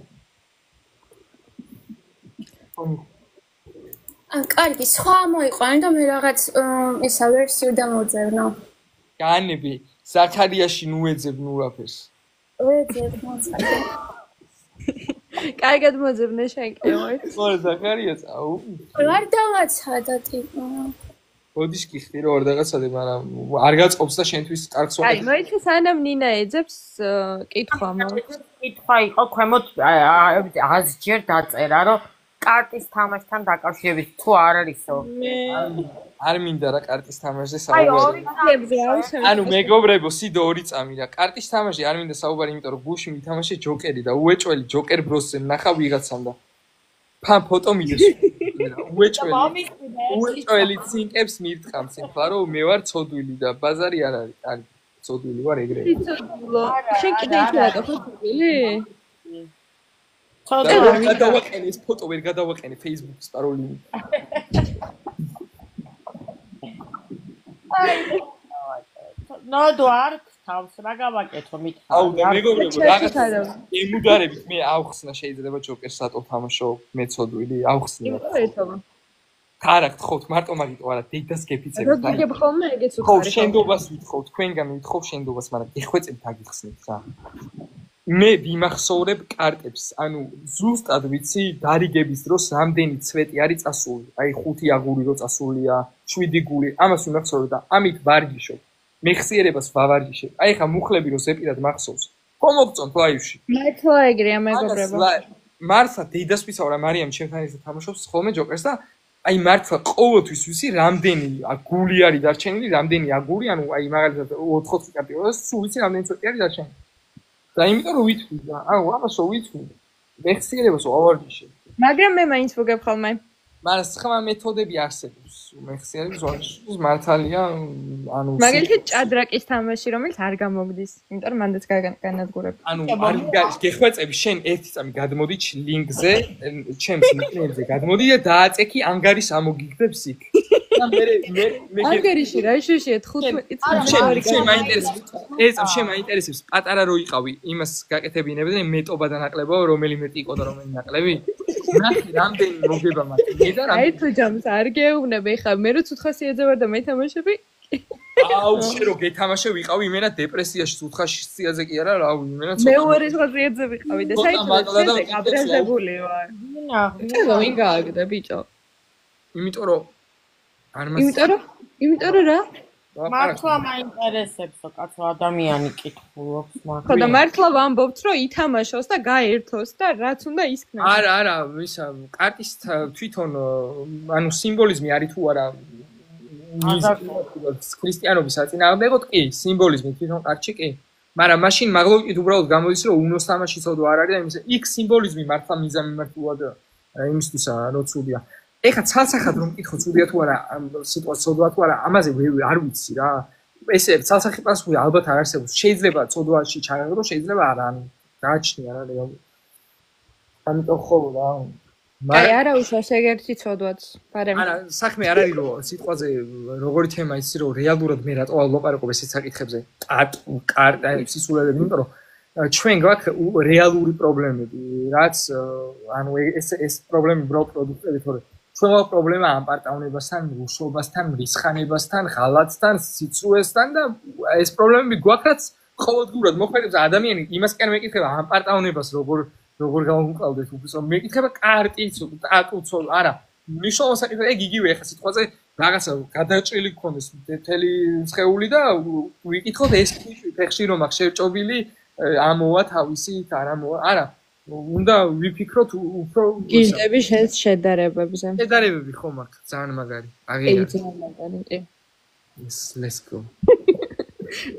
კარგი, სხვა მოიყვანე და მე რაღაც ისა ვერსიუ დამოძებნო. განები, ზაქარიაში ნუ ეძებ ნუ რაფერს. ვეძებ მოწყალე. კარგად მოძებნე შენ კევით. მოი ზაქარიას, აუ. ვარ დავაცხადა ტიპო. ბოდიშ გიხდი რომ არ დაგაცადე, მაგრამ არ გაწყობს და შენთვის კარგს ვაკეთებ. აი, მოიცა სანამ ნინა ეძებს კითხვა მაქვს. კითხვა იყო ქვემოთ 100 ჯერ დაწერა, რომ კარტის თამაშთან დაკავშირებით თუ არ არისო. არ მინდა რა კარტის თამაშზე აი, საუბარი. ორი ანუ მეგობრებო, სიდო 2 წამი რა. კარტის თამაში არ მინდა საუბარი, იმიტომ რომ გუში მითამაშე ჯოკერი და უეჭველი ჯოკერ ბროსზე ნახა ვიღაცამ და ფან ფოტო მიდეს. უეჭველი ცინკებს მირტყამს, ეხლა რომ მე ვარ ცოდვილი და ბაზარი არ არის. კარგი, ცოდვილი ვარ ეგრევე. შენ კიდე იქ რატო ხო ცოდვილი? გადავაყენე ეს ფოტო ვერ გადავაყენე Facebook-ის პაროლი. ნოდო არ თავს რა გავაკეთო მითხარ. აუ და მეგობრებო, რაღაც ემუდარებით მე ავხსნა შეიძლება ჯოკერს რატო თამაშო მე ცოდვილი, ავხსნა. კარგ თხოთ, მარტო მაგიტო არა, დედას გეფიცები. რა გიგებ ხოლმე ეგეც ხო, უხარი. შენდობას ვითხოვ, თქვენგან ვითხოვ შენდობას, მაგრამ გეხვეწებ დაგიხსნით რა. მე ვიმახსოვრებ კარტებს, ანუ ზუსტად ვიცი დარიგების დროს რამდენი ცვეტი არის წასული. აი 5 აგური რო წასულია, 7 გული, ამას ვიმახსოვრებ და ამით ვარჯიშობ. მეხსიერებას ვავარჯიშებ. აი ხა მუხლები რო ზეპირად მახსოვს. ხო მოგწონთ ლაივში. მართლა ეგრეა მეგობრებო. მართლა დედას ვიცავ რა მარიამ ჩემთან ერთად თამაშობს ხოლმე ჯოკერს და აი მართლა ყოველთვის ვიცი რამდენი გული არის დარჩენილი, რამდენი აგური, ანუ აი მაგალითად 4-4 კარტი არის, სულ ვიცი რამდენი ცვეტი არის დარჩენილი. და იმიტომ რომ ვითვლი და აუ ამასო ვითვლი. მეხსიერებას ვავარჯიშებ. მაგრამ მე მაინც ვუგებ ხოლმე. მაგრამ სხვა მეთოდები არსებობს. მეხსიერების ვარჯიშის მართალია, ანუ მაგალითად ჭადრაკის თამაში, რომელიც არ გამოგდის, იმიტომ რომ მანდაც განადგურებ. ანუ არ გეხვეწები შენ ერთი წამი გადმოდი ლინკზე, ჩემს ნიკნეიმზე გადმოდი და დააწექი ანგარის ამოგიგდებს იქ. და მე ანგარიში რა შეშია 15 წელი. შენ მაინტერესებს. ეს წამ მაინტერესებს. პატარა რო იყავი, იმას გაკეთებინებდი მეტობა და ნაკლებო, რომელი მეტი იყო და რომელი ნაკლები. ნახე რამდენი მოგება მაქვს. მე და აი თუ ჯამს არ გეუბნები, ხა მე რო ცუთხასი ეძებარ და მეთამაშები. აუ შენ რო გეთამაშე ვიყავი იმენა დეპრესიაში ცუთხასიაზე კი არა რა იმენა ცოტა მე უარი ცუთხასი ეძებიყავი და საერთოდ აბრაზებული ვარ. ნახე ვინ გააგდა ბიჭო. იმიტომ რომ არ მას იმიტომ რომ რა მართლა მაინტერესებსო კაცო ადამიანი კითხულობს მართლა. ხო და მართლა ვამბობთ რომ ითამაშოს და გაერთოს და რაც უნდა ისქნას. არა, ისა კარტის თვითონ ანუ სიმბოლიზმი არის თუ არა ქრისტიანობის საწინააღმდეგოდ კი, სიმბოლიზმი თვითონ კარტში კი. მაგრამ მაშინ მაგლოვით უბრალოდ გამოდის რომ უნოს თამაში ცოდვა არ არის და იმის იქ სიმბოლიზმი მართლა მიზამიმართუა და იმისთვისა რო ცუდია. ეხა ცალსახად რომ მკითხო ცუდია თუ არა სიტუაცია ცოდვა თუ არა ამაზე არ ვიცი რა. ესე ცალსახი პასუხი ალბათ არ არსებობს. შეიძლება ცოდვაში ჩააღებო, შეიძლება არა, ანუ გააჩნია რა რეალურად. ამიტომ ხო რა. აი არა უშავს ეგერთი ცოდვაც. არა, საქმე არ არის რომ სიტყვაზე როგორი თემა იცი რომ რეალურად მე რატო ვალაპარაკობ ესეთ საკითხებზე. კარტა სისულელები, იმიტომ რომ ჩვენ გვაქვს რეალური პრობლემები, რაც ანუ ეს პრობლემები უბრალოდ პროდუქტები თორე ჩვენო პრობლემა ამ პარტავნებასთან, რუსობასთან, მრისხანებასთან, ღალატთან, სიცრუესთან და ეს პრობლემები გვაქვს, რაც ყოველდღურად მოქმედებს ადამიანი იმასკენ მეკითხება ამ პარტავნებას როგორ გავუყავდეთ უბრალოდ მეკითხება კარტიც, სტატუსო, არა, მნიშვნელოვანი საკითხია ეგ იგივე ახლა სიტყვაზე რაღაცა გადაჭრილი გქონდეს მთელი სხეული და ვიკითხოთ ეს ფეხში რომ აქვს შერჭობილი ამოვა თავისით, არა უნდა ვიფიქროთ უფრო გინდები შედარებებზე. შედარებები ხო მაქვს, ძალიან მაგარი. აღია. ძალიან მაგარი, კი. Let's go.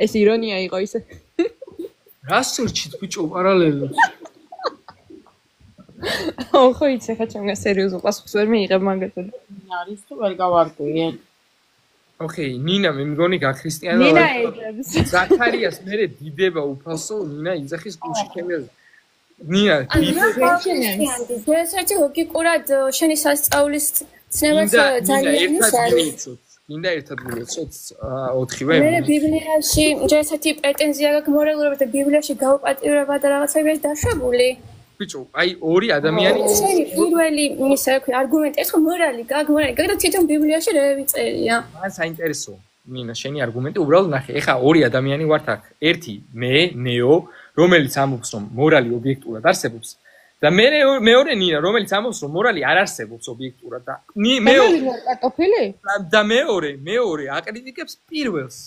ეს ირონია იყო ისე. რას სურჩით ბიჭო პარალელს? ხო იცი ხა ჩემგან სერიოზულ პასუხს ვერ მიიღებ მაგათო. არის თუ ვერ გავარკვიე. ოკეი, ნინა მე მგონი გაქრისტიანდა. ნინა ეძებს. ზაქარიას მე დიდება უფალსო, ნინა იძახის გულში ქემიაზე. ნინა, ეს ლოგიკურად შენი სასწაულის ცნებაც ძალიან ის მინდა ერთად გულოცოთ 4-ვე. მე ბიბლიაში ჯერსეთი პრეტენზია გაქვს მორალურად და ბიბლიაში გაუპატიურება და რაღაცები არის დაშვებული. ბიჭო, აი ორი ადამიანი შენი პირველი ისე არგუმენტი ეს ხო მორალი გაქვს და თვითონ ბიბლიაში რევი წერია. მან საინტერესო ნინა შენი არგუმენტი უბრალოდ ნახე. ეხა ორი ადამიანი ვართ აქ. ერთი მე, ნეო, რომელიც ამბობს რომ მორალი ობიექტურად არსებობს და მეორე ნინა, რომელიც ამბობს რომ მორალი არ არსებობს ობიექტურად და მეორე კარტოფილი? და მეორე აკრიტიკებს პირველს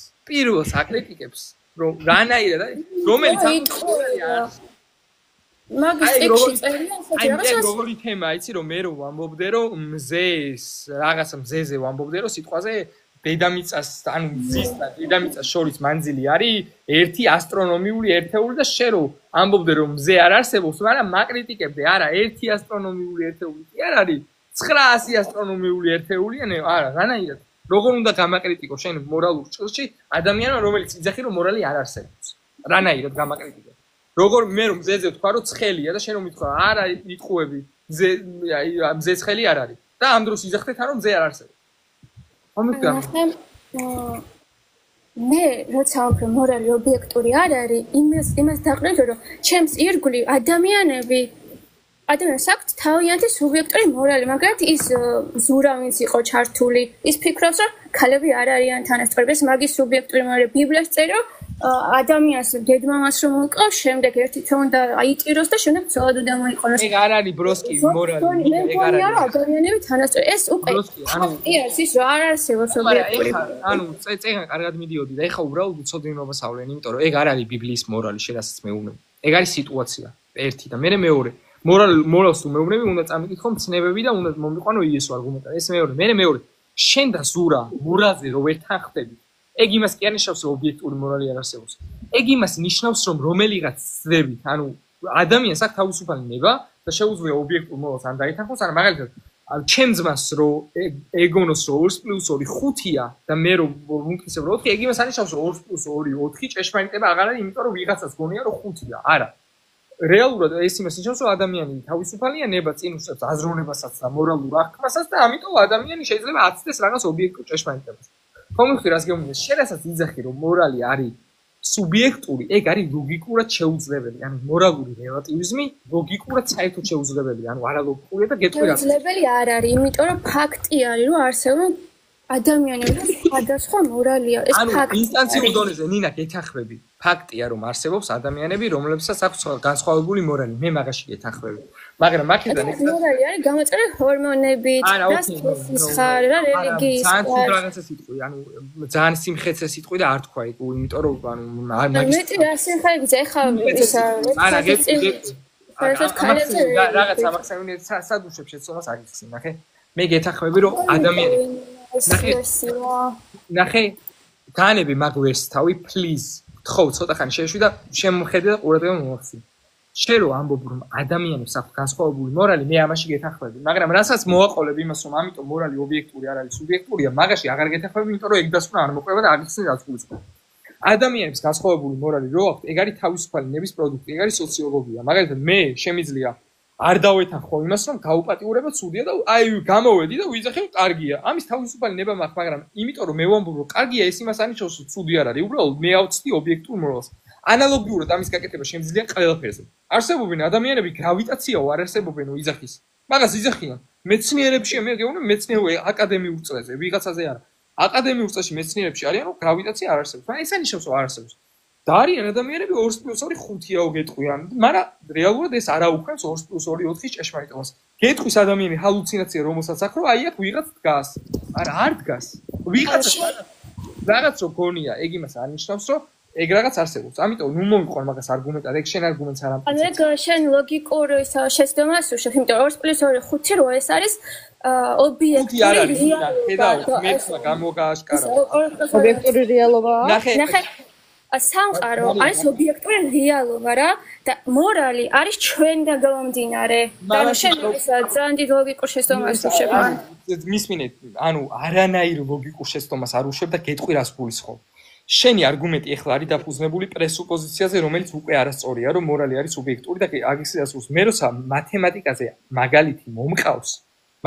აკრიტიკებს რომ რანაირად რომელიც ამბობს მორალი არ არსებობს. მაგის ტექსტში წერია აი როგორი თემა იცი რომ მე რომ ვამბობდე რომ მზეს რაღაცა მზეზე ვამბობდე რომ სიტყვაზე დედამიწას ანუ მზის და დედამიწას შორის მანძილი არის ერთი ასტრონომიული ერთეული და შე რომ ამბობდე რომ მზე არ არსებობს მაგრამ მაკრიტიკებდე არა ერთი ასტრონომიული ერთეული კი არ არის 900 ასტრონომიული ერთეულია არა რანაირად როგორ უნდა გამაკრიტიკო შენ მორალურ ჭრილში ადამიანმა რომელიც იძახი რომ მორალი არ არსებობს რანაირად გამაკრიტიკო როგორ მე რომ მზეზე ვთქვა რომ ცხელია და შენ რომ მითქვა არა იტყუები მზე ცხელი არ არის და ამ დროს იძახდეთ რომ მზე არ არსებობს მე როცა ვამბობ მორალი ობიექტური არ არის იმას დაყრდნით რომ ჩემს ირგვლივ ადამიანებს აქვთ თავიანთი სუბიექტური მორალი მაგრამ ის ზურა ვინც იყო ჩართული ის ფიქრობს რომ ქალები არ არიან თანასწორები ეს მაგის სუბიექტური მორალი ბიბლიაში წერია ადამიანს დედმამას რომ უყავს შემდეგ ერთი თვე უნდა აიტიროს და შემდეგ ცოლად უნდა მოიყოლოს ეგ არ არის ბროსკი მორალი ეგ არ არის ადამიანები თანასწორ ეს უკვე ის ის რა არ არსებობს ობიექტური ანუ წეგან კარგად მიდიოდი და ეხა უბრალოდ უცოდინობას ავლენ იმიტომ რომ ეგ არ არის ბიბლიის მორალი შედასაც მეუბნები ეგ არის სიტუაცია ერთი და მე მეორე მორალს თუ მეუბნები უნდა წამიკითხო მცნებები და უნდა მომიყვანო იესო არგუმენტად ეს მეორე შენ და ზურა მორალზე რო ერთთან ხდები ეგ იმას კი არ ნიშნავს რომ ობიექტური მორალი არ არსებობს ეგ იმას ნიშნავს რომ რომელიღაც ცდებით ანუ ადამიანს აქვს თავისუფალი ნება და შეუძლია ობიექტურ მორალს ან დაითანხმოს ან მაგალითად ჩემ ძმას რო ეგონოს რომ 2+2 5-ია და მე რომ ვუმტკიცებ რომ 4 ეგ იმას ანიშნავს რომ 2+2 4 ჭეშმარიტება აღარ არის იმიტომ რომ ვიღაცას გონია რომ 5-ია არა რეალურად ეს იმას ნიშნავს რომ ადამიანი თავისუფალია ნება წინ უსწრებს აზროვნებასაც და მორალურ აღქმასაც და ამიტომ ადამიანი შეიძლება აცდეს რაღაც ობიექტურ ჭეშმარიტებას კომუნიკაცი რას გეუბნებს შედასაც იძახი რომ მორალი არის სუბიექტური ეგ არის ლოგიკურად შეუძლებელი ანუ მორალური რელატივიზმი ლოგიკურად საერთოდ შეუძლებელი ანუ არალოგიკურია და გეტყვი რა შეუძლებელი არ არის იმიტომ რომ ფაქტი არის რომ არსებობს ადამიანები სხვადასხვა მორალია ეს ფაქტია ანუ ინსტანციურ დონეზე ნინა გეთანხმები ფაქტია რომ არსებობს ადამიანები რომლებსაც აქვს განსხვავებული მორალი მე მაგაში გეთანხმები მაგრამ აქედან ეს მორალი არის გამოწერილი ჰორმონებით და სიხარ და რელიგიის ძალიან რაღაცა სიტყვი ანუ ძალიან სიმხეცე სიტყვი და არ თქვა ეგ იმიტომ რომ ანუ მაგის მეტი რა სიმხეცე ეხა ისა არა რაღაცა მაქსიმუმი სადუშებს შეცდომას აგიხსნი ნახე მე გეთანხმები რომ ადამიანები ნახე განები მაგ ვერს თავი პლიზ თხოვ ცოტა ხანი შეშვი და შემოხედე და ყურადღება მომახსენე შე რო ამბობ რომ ადამიანებს აქვს განსხვავებული მორალი მე ამაში გეთანხმები მაგრამ რასაც მოაყოლებ იმას რომ ამიტომ მორალი ობიექტური არ არის სუბიექტურია მაგაში აღარ გეთანხმები იმიტომ რომ ეგ დასკვნა არ მოყვება და აგიხსნი რაც გულწრფო ადამიანებს განსხვავებული მორალი რო აქვს ეგ არის თავისუფალი ნების პროდუქტი ეგ არის სოციოლოგია მაგალითად მე შემიძლია არ დავეთანხმო იმას რომ გაუპატიურება ცუდია და აი გამოვედი და ვიძახე რომ კარგია ამის თავისუფალი ნება მაქვს მაგრამ იმიტომ რომ მე ვამბობ რომ კარგია ეს იმას ანიშნავს რომ ცუდი არ არის უბრალოდ მე ავწდი ობიექტურ მორალს ანალოგიურად ამის გაკეთება შემიძლია ყველაფერზე არსებობენ ადამიანები გრავიტაციაო არ არსებობენო იძახის მაგას იძახიან მეცნიერებში მე გეუბნები მეცნიერულ აკადემიურ წრეზე ვიღაცაზე არა აკადემიურ წრეში მეცნიერებში არიან რომ გრავიტაცია არ არსებობს მაგრამ ეს ანიშნავს რომ არ არსებობს და არიან ადამიანები 2+2 5-იაო გეტყვიან მაგრამ რეალურად ეს არ აუქმებს 2+2 4-ის ჭეშმარიტებას გეტყვის ადამიანი ჰალუცინაცია რომელსაც აქვს რომ აი აქ ვიღაც დგას არა არ დგას ვიღაც რაღაც რო გონია ეგ იმას არ ნიშნავს რომ ეგ რაღაც არსებობს ამიტომ ნუ მომიყვან მაგას არგუმენტად ეგ შენ არგუმენტს არ ამტკიცებს ანუ ეგ შენ ლოგიკურ შეცდომას უშევ იმიტომ 2+2 5 რო ეს არის ობიექტური ხედავ მე გამოგააშკარა ობიექტური რეალობაა ნახე სამყარო არის ობიექტური რეალობა რა და მორალი არის ჩვენგან გამომდინარე. ანუ შენ ძალიან დიდ ლოგიკურ შეცდომას უშვებ. მისმინეთ, ანუ არანაირ ლოგიკურ შეცდომას არ უშვებ და გეტყვი რას გულისხმობ. შენი არგუმენტი ეხლა არის დაფუძნებული პრესუპოზიციაზე, რომელიც უკვე არასწორია, რომ მორალი არის სუბიექტური და აგის დასურს. მე როცა მათემატიკაზე მაგალითი მომყავს,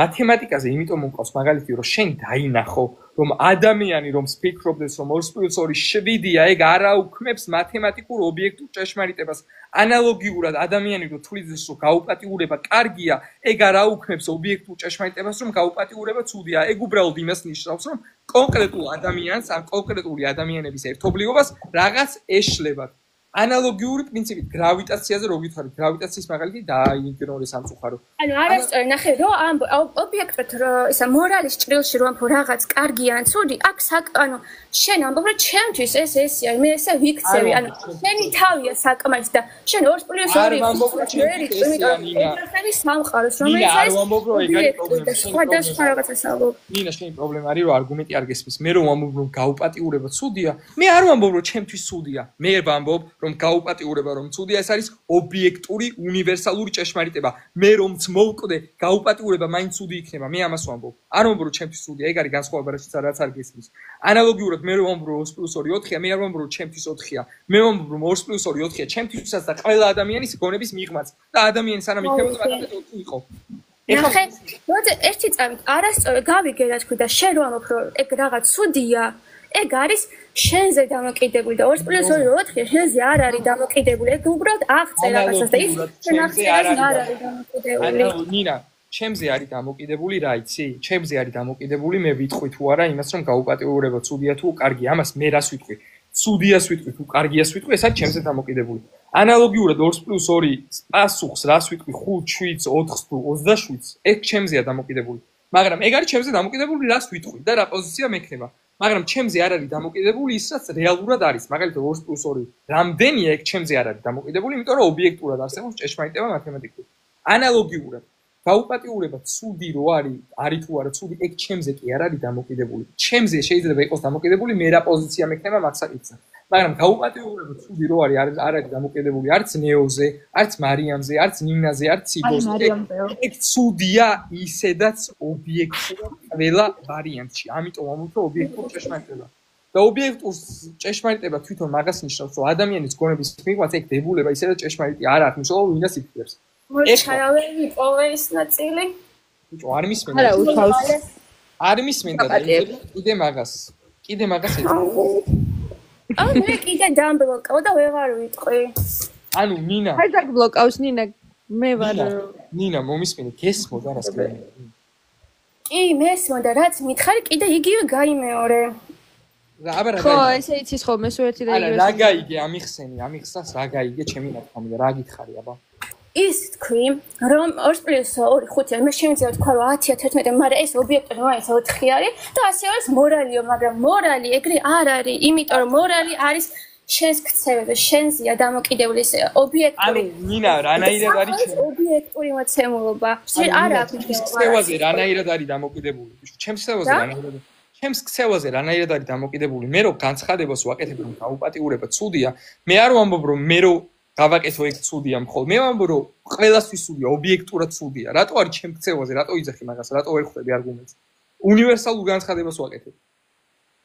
მათემატიკაზე იმიტომ მომყავს მაგალითი, რომ შენ დაინახო, რომ ადამიანი რომ ფიქრობდეს, რომ 2+2 7-ია, ეგ არ აუქმებს მათემატიკურ ობიექტურ ჭეშმარიტებას. ანალოგიურად ადამიანი რომ თulides, რომ გაუპატიურება კარგია, ეგ არ აუქმებს ობიექტურ ჭეშმარიტებას, რომ გაუპატიურება ცუდია. ეგ უბრალოდ იმას ნიშნავს, რომ კონკრეტულ ადამიანს ან კონკრეტული ადამიანების ერთობლიობას რაღაც ეშლებათ. ანალოგიური პრინციპით გრავიტაციაზე რო გითხარით, გრავიტაციის მაგალითი დააიგნორე სამწუხარო. ანუ არასწორი ნახე რომ ამ ობიექტად რომ ისა მორალის ჭრილში რომ რაღაც კარგია ან ცუდი, აქ ანუ შენ ამბობ რომ ჩემთვის ეს ესია, მე ესე ვიქცევი, ანუ შენი თავია საკმარის და შენ 2+2 ეს სამყაროს რომელიც არის სხვადასხვა რაღაცას ამბობ. ნინა, შენი პრობლემა არის რომ არგუმენტი არ გესმის. მე რომ ამბობ რომ გაუპატიურება ცუდია, მე არ ვამბობ რომ ჩემთვის ცუდია. მე ვამბობ რომ გაუპატიურება რომ ცუდია, ეს არის ობიექტური უნივერსალური ჭეშმარიტება. მე რომც მოვკვდე, გაუპატიურება მაინც ცუდი იქნება. მე ამას ვამბობ. არ ვამბობ რომ ჩემთვის ცუდია, ეგ არის განსხვავება რაც არ გესმის. ანალოგიურად მე რომ ვამბობ რომ 2+2 4-ია, მე არ ვამბობ რომ ჩემთვის 4-ია. მე ვამბობ რომ 2+2 4-ია, ჩემთვისაც და ყველა ადამიანის გონების მიღმაც. და ადამიანის სანამ იქნებოდა მაგალითად 4 იყო. ნახე, მოდი ერთი წამით არასწორი გავიგე რა თქვი და შენ რომ ამბობ რომ ეგ რაღაც ცუდია, ეგ არის შენზე დამოკიდებული და 2+2 4-ია, შენზე არ არის დამოკიდებული. ეგ უბრალოდ აღწერ რაღაცას და ის შენ აღწერას არ არის დამოკიდებული. ანუ ნინა, ჩემზე არის დამოკიდებული რა იცი? ჩემზე არის დამოკიდებული მე ვიტყვი თუ არა იმას რომ გაუპატიურება ცუდია თუ კარგია. ამას მე რას ვიტყვი? ცუდიას ვიტყვი თუ კარგიას ვიტყვი, ეს არის ჩემზე დამოკიდებული. ანალოგიურად 2+2 პასუხს რას ვიტყვი 5, 7, 4 თუ 27, ეგ ჩემზეა დამოკიდებული. მაგრამ ეგ არის ჩემზე დამოკიდებული რას ვიტყვი და რა პოზიცია მექნება. მაგრამ ჩემზე არ არის დამოკიდებული ის რაც რეალურად არის. მაგალითად 2+2 რამდენია ეგ ჩემზე არ არის დამოკიდებული, იმიტომ რომ ობიექტურად არსებობს ჭეშმარიტება მათემატიკურად. ანალოგიურად გაუპატიურება ცუდი რო არის თუ არა ცუდი, ეგ ჩემზე კი არ არის დამოკიდებული. ჩემზე შეიძლება იყოს დამოკიდებული მე რა პოზიცია მექნება მაგსაკითხზე. მაგრამ გაუპატიურება ცუდი რო არ არის დამოკიდებული არც ნეოზე, არც მარიამზე, არც ნინაზე, არც ციბოზე. ეგ ცუდია ისედაც ობიექტურად ყველა ვარიანტში. ამიტომ ამბობ რომ ობიექტურ ჭეშმარიტება. და ობიექტურ ჭეშმარიტება თვითონ მაგას ნიშნავს, რომ ადამიანის გონების მიღმაც ეგ დებულება ისედაც ჭეშმარიტი არ აქვს, მნიშვნელობა ვინას იფიქრებს. მოჩარავენ პოვეს ნაწილი. ბიჭო, არ მისმენდა. არა, უთავს. არ მისმენდა და კიდე მაგას ეძახა. ანუ მე კიდე დამბლოკავ და ვეღარ ვიტყვი. ანუ ნინა. არ დაგბლოკავს ნინა, მე ვარ. ნინა, მომისმენე, გესმოდა რას კვირა. კი, მესმოდა, რაც მითხარი, კიდე იგივე გაიმეორე. აბა რა ხო, ესე იცის ხოლმე სულ ერთი და იგივე. არა, რა გაიგე ამიხსნას რა გაიგე ჩემი ნათქვამი და რა გითხარი აბა. ის თქვი, რომ 2+2 5-ია, მე შემიძლია თქვა რომ 10-ია 11, მაგრამ ეს ობიექტური მაინც 4 არის და ასე არის მორალიო, მაგრამ მორალი ეგრე არ არის, იმიტომ რომ მორალი არის შენს ქცევაზე, შენზეა დამოკიდებული ეს ობიექტური. ანუ ნინა, რანაირად არის ობიექტური მოცემულობა. არ აქვს ქცევაზე რანაირად არის დამოკიდებული. ჩემს ქცევაზე რანაირად ჩემს ქცევაზე რანაირად არის დამოკიდებული. მე რო განცხადებას ვაკეთებ რომ გაუპატიურება ცუდია, მე არ ვამბობ რომ მე რო გავაკეთო ეგ ცუდია მხოლოდ. მე ვამბობ რომ ყველასთვის ცუდია, ობიექტურად ცუდია. რატო არის ჩემ ქცევაზე, რატო იძახი მაგას, რატო ვერ ხვდები არგუმენტს? უნივერსალურ განცხადებას ვაკეთებ.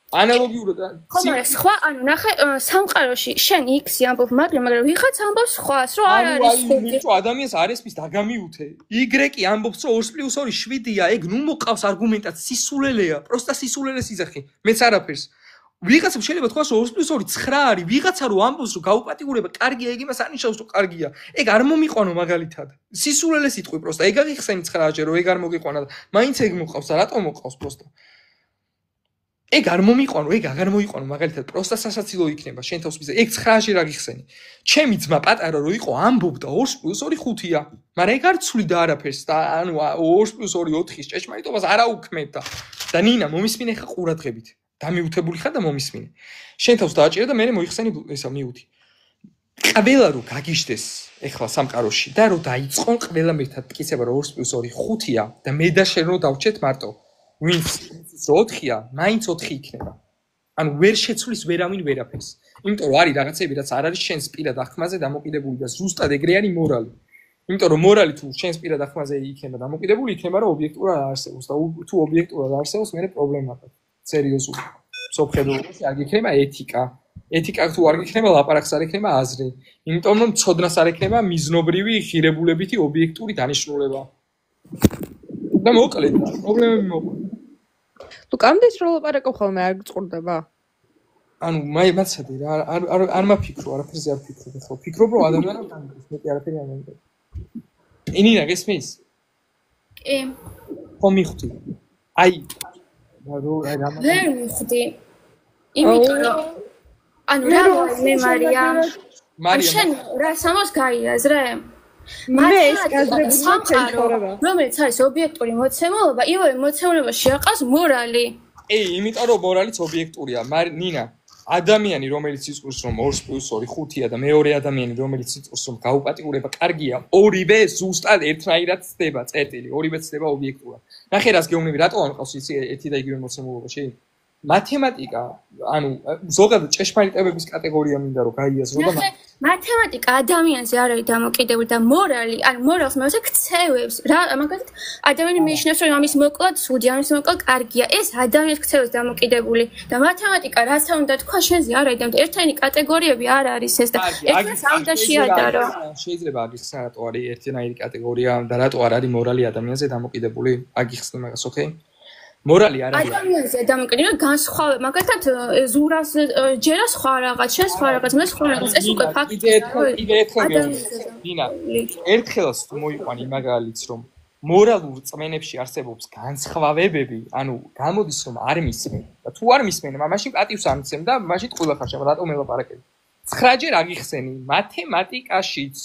ანალოგიურად ხო, მაგრამ სხვა, ანუ ნახე, სამყაროში შენ X-ი ამბობ, მაგრამ ვიღაც ამბობს სხვას, რომ არ არის ცუდი. ბიჭო, ადამიანს არ ესმის დაგამიუთე. Y-ი ამბობს რომ 2+2 7-ია, ეგ ნუ მოყავს არგუმენტად, სისულელეა, პროსტა სისულელეს იძახი. მეც არაფერს. ვიღაცამ შეიძლება თქვას რომ 2+2 9 არის, ვიღაცა რომ ამბობს რომ გაუპატიურება კარგია, ეგ იმას არნიშნავს რომ კარგია. ეგ არ მომიყვანო მაგალითად. სისულელეს იტყვი პროსტა, ეგ აღიხსენი 9-ჯერ, რომ ეგ არ მოგიყვანა და მაინც ეგ მოყავს და რატომ მოყავს პროსტა? ეგ არ მომიყვანო, ეგ აღარ მოიყვანო მაგალითად პროსტა სასაცილო იქნება შენ თავს მიზე. ეგ 9-ჯერ აღიხსენი. ჩემი ძმა პატარა რო იყო, ამბობდა 2+2 5-ია. მაგრამ ეგ არ ცვლიდა არაფერს და ანუ 2+2 4-ის ჭეშმარიტობას არ აუქმებდა. და ნინა, მომისმინე ხა ყურადღებით. დამიუთებული ხარ და მომისმინე. შენ თავს დააჭირე და მე მოიხსენი ესა მიუთი. ყველა რო გაგიშდეს ეხლა სამყაროში და რო დაიწყონ ყველა მერთად მტკიცება რომ 2+2 5-ია და მე და შენ რო დავჭეთ მარტო. ვინც 4-ია, მაინც 4 იქნება. ანუ ვერ შეცვლის ვერავინ ვერაფერს. იმიტომ რომ არის რაღაცები, რაც არ არის შენს პირად აღქმაზე დამოკიდებული და ზუსტად ეგრე არის მორალი. იმიტომ რომ მორალი თუ შენს პირად ახმაზე იქნება დამოკიდებული, იქნება რომ ობიექტურად არსებობს და თუ ობიექტურად არსებობს, მე პრობლემა აქვს. სერიოზული. სოფხედულობაში არ იქნება ეთიკა. ეთიკა თუ არ იქნება, ლაპარაკს არ იქნება აზრი. იმიტომ რომ ცოდნას არ იქნება მიზნობრივი ღირებულებითი ობიექტური დანიშნულება. და მოკლედ, პრობლემები მოყვება. თუ კამდეს რო ლაპარაკობ ხოლმე არ გწყურდება? ანუ მაცადე რა, არ მაფიქრო, არაფერზე არ ფიქრობ, ხო? ფიქრობ რომ ადამიანს განგოს, მეტი არაფერი არ მომდა. ინინა გესმის? კი. ხო მიხვდი. აი ვერ მიხვდი. იმიტომ რომ ანუ რა მე მარიამ შენ რა სამოს გაიაზრე? მე ეს გაზრებული სამყარო, რომელიც არის ობიექტური მოცემულობა, იმავე მოცემულებაში აყავს მორალი. იმიტომ რომ მორალიც ობიექტურია, ნინა ადამიანი რომელიც იწვევს რომ 2+2 5-ია და მეორე ადამიანი რომელიც იწვევს რომ გაუპატიურება კარგია, ორივე ზუსტად ერთნაირად ცდება წერტილი, ორივე ცდება ობიექტურად. ნახე რას გეუბნები, რატო არ მყავს იცი ერთი და იგივე მოცემულობაში? მათემატიკა, ანუ ზოგადად ჭეშმარიტებების კატეგორია მინდა რომ გაიაზრო და მათემატიკა ადამიანზე არ არის დამოკიდებული და მორალი, ანუ მორალს მეოცე ქცევებს. რა, მაგალითად, ადამიანი მიიჩნევს რომ ამის მოკლა ცუდი, ამის მოკლა კარგია. ეს ადამიანის ქცევებს დამოკიდებული და მათემატიკა რაც უნდა თქვა შენზე არ არის და ერთიანი კატეგორიები არ არის ეს და ერთმანეთს არ უნდა შეადარო. შეიძლება აგიხსნა რატო არის ერთიანი კატეგორია და რატო არ არის მორალი ადამიანზე დამოკიდებული? აგიხსნა მაგას, ოკეი? მორალი არ არის ადამიანზე დამოკიდებული განსხვავება მაგალითად ზურას ჯერა სხვა რაღაც შენ სხვა რაღაც მე სხვა რაღაც ეს უკვე ფაქტია დინა ერთხელაც მოიყვანი მაგალითს რომ მორალურ წმენებში არსებობს განსხვავებები ანუ გამოდის რომ არ მისმენ და თუ არ მისმენ მაშინ პატივს არ მიცემ და მაშინ ტყუილად ხარ შენ რატომ ელაპარაკები 9 ჯერ აგიხსენი მათემატიკაშიც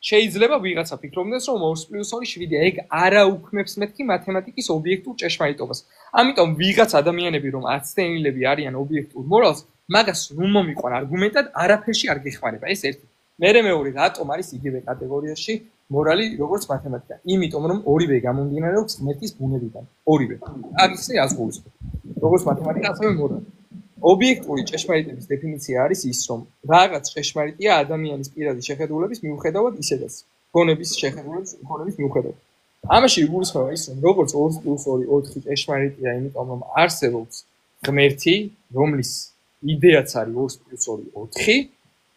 შეიძლება ვიღაცა ფიქრობდეს რომ 2+2 7-ია ეგ არა უქმებს მეთქი მათემატიკის ობიექტურ ჭეშმარიტობას ამიტომ ვიღაც ადამიანები რომ აცდენილები არიან ობიექტურ მორალს მაგას რომ მომიყვან არგუმენტად არაფერში არ გეხმარება ეს ერთი მერე მეორე რატომ არის იგივე კატეგორიაში მორალი როგორც მათემატიკა იმიტომ რომ ორივე გამომდინარეობს ღმერთის ბუნებიდან ორივე აგიხსნი აზღულს როგორც მათემატიკა ასევე მორალი ობიექტური ჭეშმარიტების დეფინიცია არის ის, რომ რაღაც ჭეშმარიტია ადამიანის პირადი შეხედულების მიუხედავად ისედაც გონების შეხედულების გონების მიუხედავად. ამაში იგულისხმება ის, რომ როგორც 2+2 4 ჭეშმარიტია, იმიტომ რომ არსებობს ღმერთი, რომლის იდეაც არის 2+2 4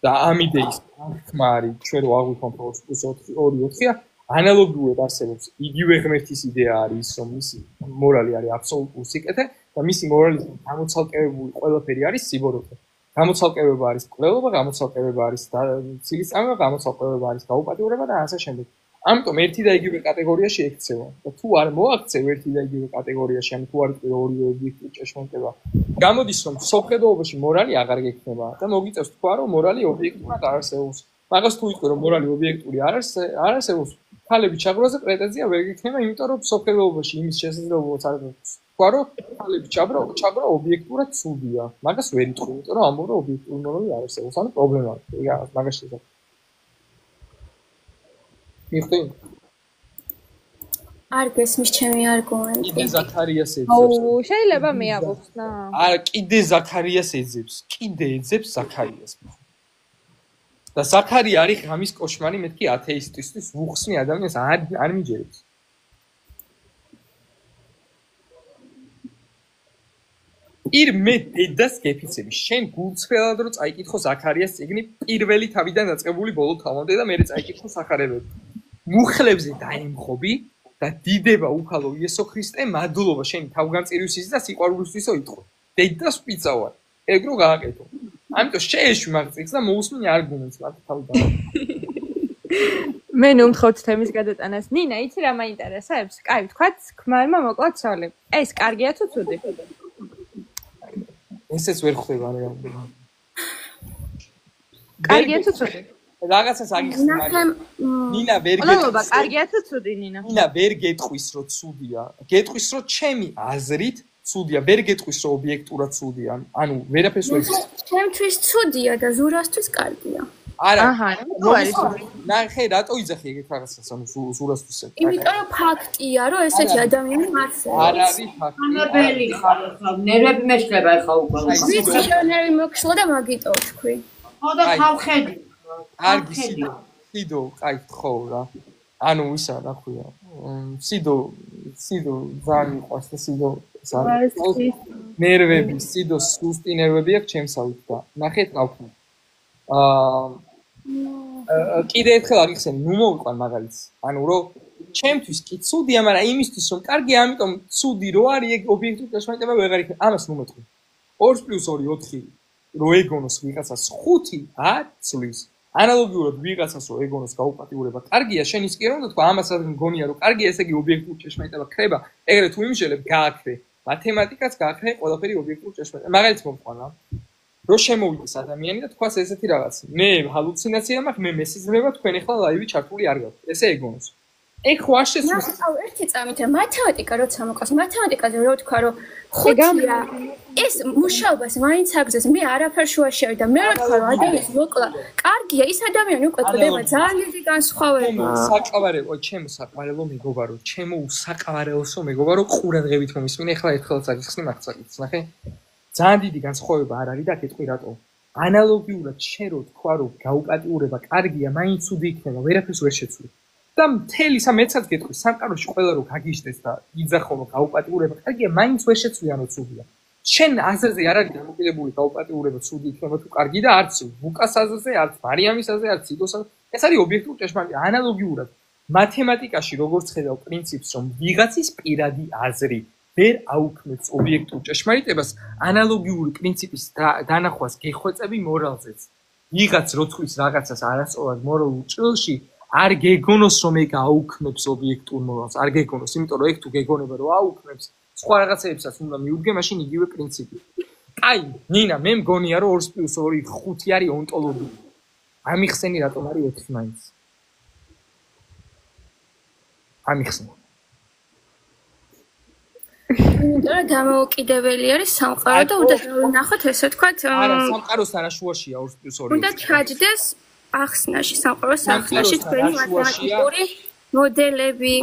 და ამ იდეის აღქმა არის ჩვენ რო აღვიქვამთ 2+2 4-ია, ანალოგიურად არსებობს იგივე ღმერთის იდეა არის ის, რომ მისი მორალი არის აბსოლუტური სიკეთე და მისი მორალის გამოცალკევებული ყველაფერი არის სიბოროტე. გამოცალკევება არის კვლელობა, გამოცალკევება არის ცილისწამება, გამოცალკევება არის გაუპატიურება და ასე შემდეგ. ამიტომ ერთი და იგივე კატეგორიაში ექცევა. და თუ არ მოაქცევ ერთი და იგივე კატეგორიაში, ან თუ არ იყო ორივე ობიექტური ჭეშმარიტება, გამოდის რომ სოფხედულობაში მორალი აღარ გექნება და მოგიწევს თქვა რომ მორალი ობიექტურად არ არსებობს. მაგას თუ იყო რომ მორალი ობიექტური არ არსებობს, ხალები ჩაგროზე პრეტენზია ვერ გექნება, იმიტომ რომ სოფხედულობაში იმის შესაძლებლობაც არ აქვს. თქვა რომ ხალები ჩაგრო ობიექტურად ცუდია. მაგას ვერ იტყვი, იმიტომ რომ ამბობ რომ ობიექტური მორალი არ არსებობს, ანუ პრობლემაა. ეგ მაგას შესაძლოა. მიხდი? არ გესმის ჩემი არგუმენტი. კიდე ზაქარიას ეძებს. შეიძლება მე აბუხსნა. არა, კიდე ზაქარიას ეძებს. კიდე ეძებს ზაქარიას. და ზაქარია არის ღამის კოშმარი, მეთქი ათეისტისთვის ვუხსნი ადამიანს არ მიჯერებს. მე დედას გეფიცები. შენ გულწრფელად რო წაიკითხო ზაქარიას წიგნი პირველი თავიდან დაწყებული ბოლო თავამდე და მერე წაიკითხო სახარებები. მუხლებზე დაემხობი და დიდება უფალო იესო ქრისტე მადლობა შენი თავგანწირვისთვის და სიყვარულისთვისო იტყო. დედას ვწავარ. ეგ რო გააკეთო. ამიტომ შეეშვი მაგწიგს და მოусმინე არგუმენტს მათ თავიდან. მე ნუ მხოლოდ თემის გადატანას. ნინა, იცი რა მაინტერესებს? კაი, ვთქვათ, ქმარმა მოკლა ცოლი. ეს კარგია თუ ცუდი? ესეც ვერ ხვდება რა. კარგია თუ ცუდი? რაღაცას აგიხსნა. ნინა ვერ გეტყვის. ყოლობა კარგია თუ ცუდი, ნინა? ნინა ვერ გეტყვის რომ ცუდია. გეტყვის რომ ჩემი აზრით ცუდია, ვერ გეტყვის რომ ობიექტურად ცუდია. ანუ ვერაფერს ვერ ჩემთვის ცუდია და ზურასთვის კარგია. არა აჰა, ნუ არის. ნახე რატო იძახი ეგეთ რაღაცას ანუ სურას ვისე იმიტომ რომ ფაქტია რომ ესეთი ადამიანი მარცელს არ არის ფაქტი ანებელი ხარ ხა ნერვები მეშლება ეხა უკვე ვიცი რომ ნერვი მოხსლა და მაგიტო თქვი ხო და ხავხედი კარგი სიდო კაი ხო რა ანუ ისა რა ქვია სიდო ძალიან მიყვარს და სიდო ნერვები სიდო სუსტი ნერვები აქვს ჩემსავით და ნახეთ გავხდი კიდე ერთხელ აღიხსენე ნუ მოვიყვან მაგალითს ანუ რომ ჩემთვის კი ცუდია მაგრამ იმისთვის რომ კარგი ამიტომ ცუდი რო არის ეგ ობიექტური ჭეშმარიტება ვეღარ იქნება ამას ნუ მეტყვი 2+2 4 რო ეგონოს ვიღაცას 5 10 ანალოგიურად ვიღაცას რო ეგონოს გაუპატიურება კარგია შენ ის კი რომ თქვა ამასაც მგონია რომ კარგია ესე იგი ობიექტური ჭეშმარიტება ხდება ეგრე თუ იმშელებ გააქვე მათემატიკას გააქვე ყველაფერი ობიექტური ჭეშმარიტება მაგალითს მომყვანა რო შემოვიდეს ადამიანი და თქვას ესეთი რაღაც მე ჰალუცინაცია მაქვს მე მესიზმრება თქვენ ახლა ლაივი ჩართული არ გაქვთ ესე ეგონოს ეგ ხო არ შესულს ნახავ ერთი წამით მათემატიკა როცა მოყავს მათემატიკაზე რო თქვა რომ ხუთია ეს მუშაობას მაინც აგზეს მე არაფერ შუაში ავიდა მე რა თქვა რომ ადამიანს მოკლა კარგია ის ადამიანი უკვე წდება ძალიან დიდი განსხვავება საკავარელო ჩემო საკავარელო მეგობარო ჩემო უსაკავარელოსო მეგობარო ყურადღებით მომისმინე ახლა ერთხელაც აგიხსნი მაგცაკიც ნახე ძალიან დიდი განსხვავება არ არის და კეთყვი რატო ანალოგიურად შენ რო თქვა რომ გაუპატიურება კარგია მაინც ცუდი იქნება ვერაფერს ვერ შეცვლი და მთელი სამეცად გეტყვი სამყაროში ყველა რო გაგიჟდეს და იძახო რომ გაუპატიურება კარგია მაინც ვერ შეცვლი ანუ ცუდია შენ აზრზე არ არის დამოკიდებული გაუპატიურება ცუდი იქნება თუ კარგი და არც ვუკას აზრზე არც მარიამის აზრზე არც იგოს ეს არის ობიექტური ჭეშმარიტება ანალოგიურად მათემატიკაში როგორც ხედავ პრინციპს რომ ვიღაცის პირადი აზრი ვერ აუქმებს ობიექტურ ჭეშმარიტებას ანალოგიური პრინციპის დანახვას გეხვეწები მორალზეც ვიღაც როცხვის რაღაცას არასწორად მორალურ ჭრილში არ გეგონოს რომ ეგ აუქმებს ობიექტურ მორალს არ გეგონოს იმიტომ რომ ეგ თუ გეგონება რომ აუქმებს სხვა რაღაცებსაც უნდა მიუდგე მაშინ იგივე პრინციპი აი ნინა მე მგონია რომ 2+2 5 არის ონტოლოგია ამიხსენი რატომ არის 4 მაინც ამიხსენი და დამოუკიდებელი არის სამყარო და უნდა ვნახოთ ესე ვთქვათ არა სამყაროსთან შუაშია 2+2 უნდა ჩაჯდეს ახსნაში სამყაროს ახსნაში თქვენი მათემატიკური მოდელები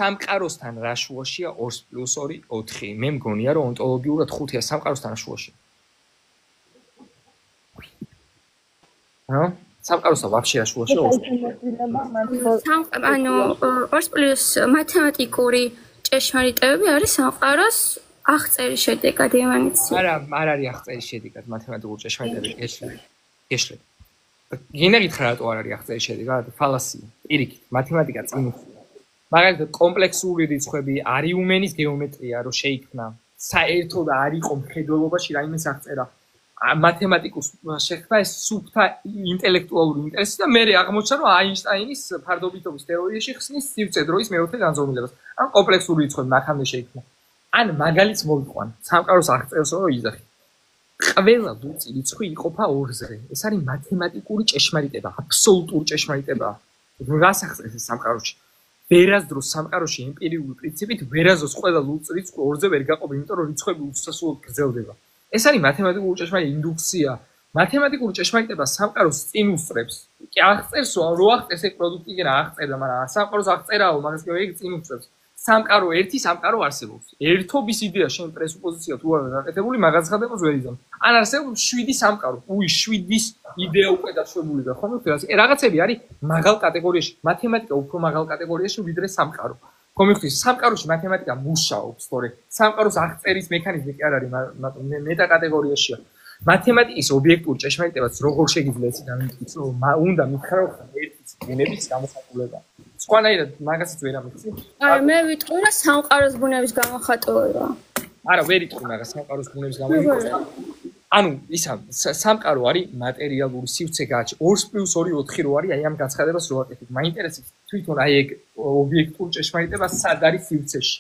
სამყაროსთან რა შუაშია 2+2 4 მე მგონია რომ ონტოლოგიურად 5-ია სამყაროსთან შუაში რა სამყაროსთან ვაფშე რა შუაშია 2 ანუ 2+ მათემატიკური ჭეშმარიტებები არის სამყაროს აღწერის შედეგად იმანიც არა არ არის აღწერის შედეგად მათემატიკური ჭეშმარიტებები გეშლე გინდა გითხრა რატო არ არის აღწერის შედეგად ფალასია პირიქით მათემატიკა წინ მაგალითად კომპლექსური რიცხვები არიუმენის გეომეტრია რო შეიქმნა საერთოდ არ იყო მხედველობაში რაიმეს აღწერა მათემატიკოს შექმნა ეს სუფთა ინტელექტუალური ინტერესი და მე აღმოჩნდა რომ აინშტაინის ფარდობითობის თეორიაში ხსნის სივრცე დროის მეოთხე განზომილებას ან კომპლექსური რიცხვები მაქამდე შეიქმნა ან მაგალითს მოვიყვან სამყაროს აღწერს რო იძახი ყველა ლუწი რიცხვი იყოფა ორზე ეს არის მათემატიკური ჭეშმარიტება აბსოლუტური ჭეშმარიტება რას აღწერს ეს სამყაროში ვერასდროს სამყაროში ემპირიული პრინციპით ვერასდროს ყველა ლუწ რიცხვი ორზე ვერ გაყოფ იმიტომ რომ რიცხვები უსასრულოდ გრძელდება ეს არის მათემატიკური ჭეშმარიტება ინდუქცია მათემატიკური ჭეშმარიტება სამყაროს წინ უსწრებს კი აღწერს რო აღწერს ეგ პროდუქტი კი რა აღწერდა მაგრამ სამყაროს აღწერაო მაგას კი ეგ წინ უსწრებს სამყარო ერთი სამყარო არსებობს ერთობის იდეა შენ პრესუპოზიცია თუ არა გაკეთებული მაგას ხადებას ვერ იზამ ან არსებობს 7 სამყარო 7-ის იდეა უკვე დაშვებული და ხომ ვთქვი რაღაცები არის მაღალ კატეგორიაში მათემატიკა უფრო მაღალ კატეგორიაში ვიდრე სამყარო ხომ ვთქვი სამყაროში მათემატიკა მუშაობს თორე სამყაროს აღწერის მექანიზმი კი არ არის მეტა კატეგორიაშია მათემატიკის ობიექტური ჭეშმარიტებაც როგორ შეიძლება ეს დამიტკიცო უნდა მითხრა რომ ერთის გენების გამოხატულება სხვანაირად მაგასაც ვერ ამიხსნი არა მე ვიტყვი რომ სამყაროს ბუნების გამოხატულება არა ვერ იტყვი მაგას სამყაროს ბუნების გამოხატულება ანუ ისა სამყარო არის მატერიალური სივრცე გააჩი 2+2 4 რო არის აი ამ გაცხადებას რო აკეთებ მაინტერესებს თვითონ აი ეგ ობიექტური ჭეშმარიტება სად არის სივრცეში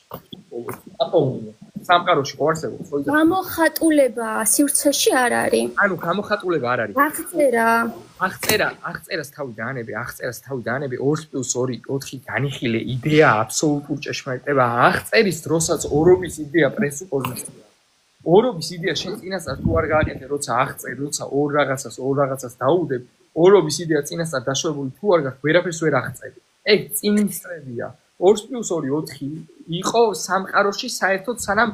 ატომი სამყაროში ხო არსებობს ხო გამოხატულება სივრცეში არ არის ანუ გამოხატულება არ არის აღწერას თავი დაანებე 2+2 4 განიხილე იდეა აბსოლუტურ ჭეშმარიტება აღწერის დროსაც ორობის იდეა პრესუპოზიცია ორობის იდეა შენ წინასწარ თუ არ გააკეთე როცა აღწერ როცა ორ რაღაცას დაუდებ ორობის იდეა წინასწარ დაშვებული თუ არ გაქვს, ვერაფერს ვერ აღწევი. ეგ წინისწრებია. 2+2 4 იყო სამყაროში საერთოდ სანამ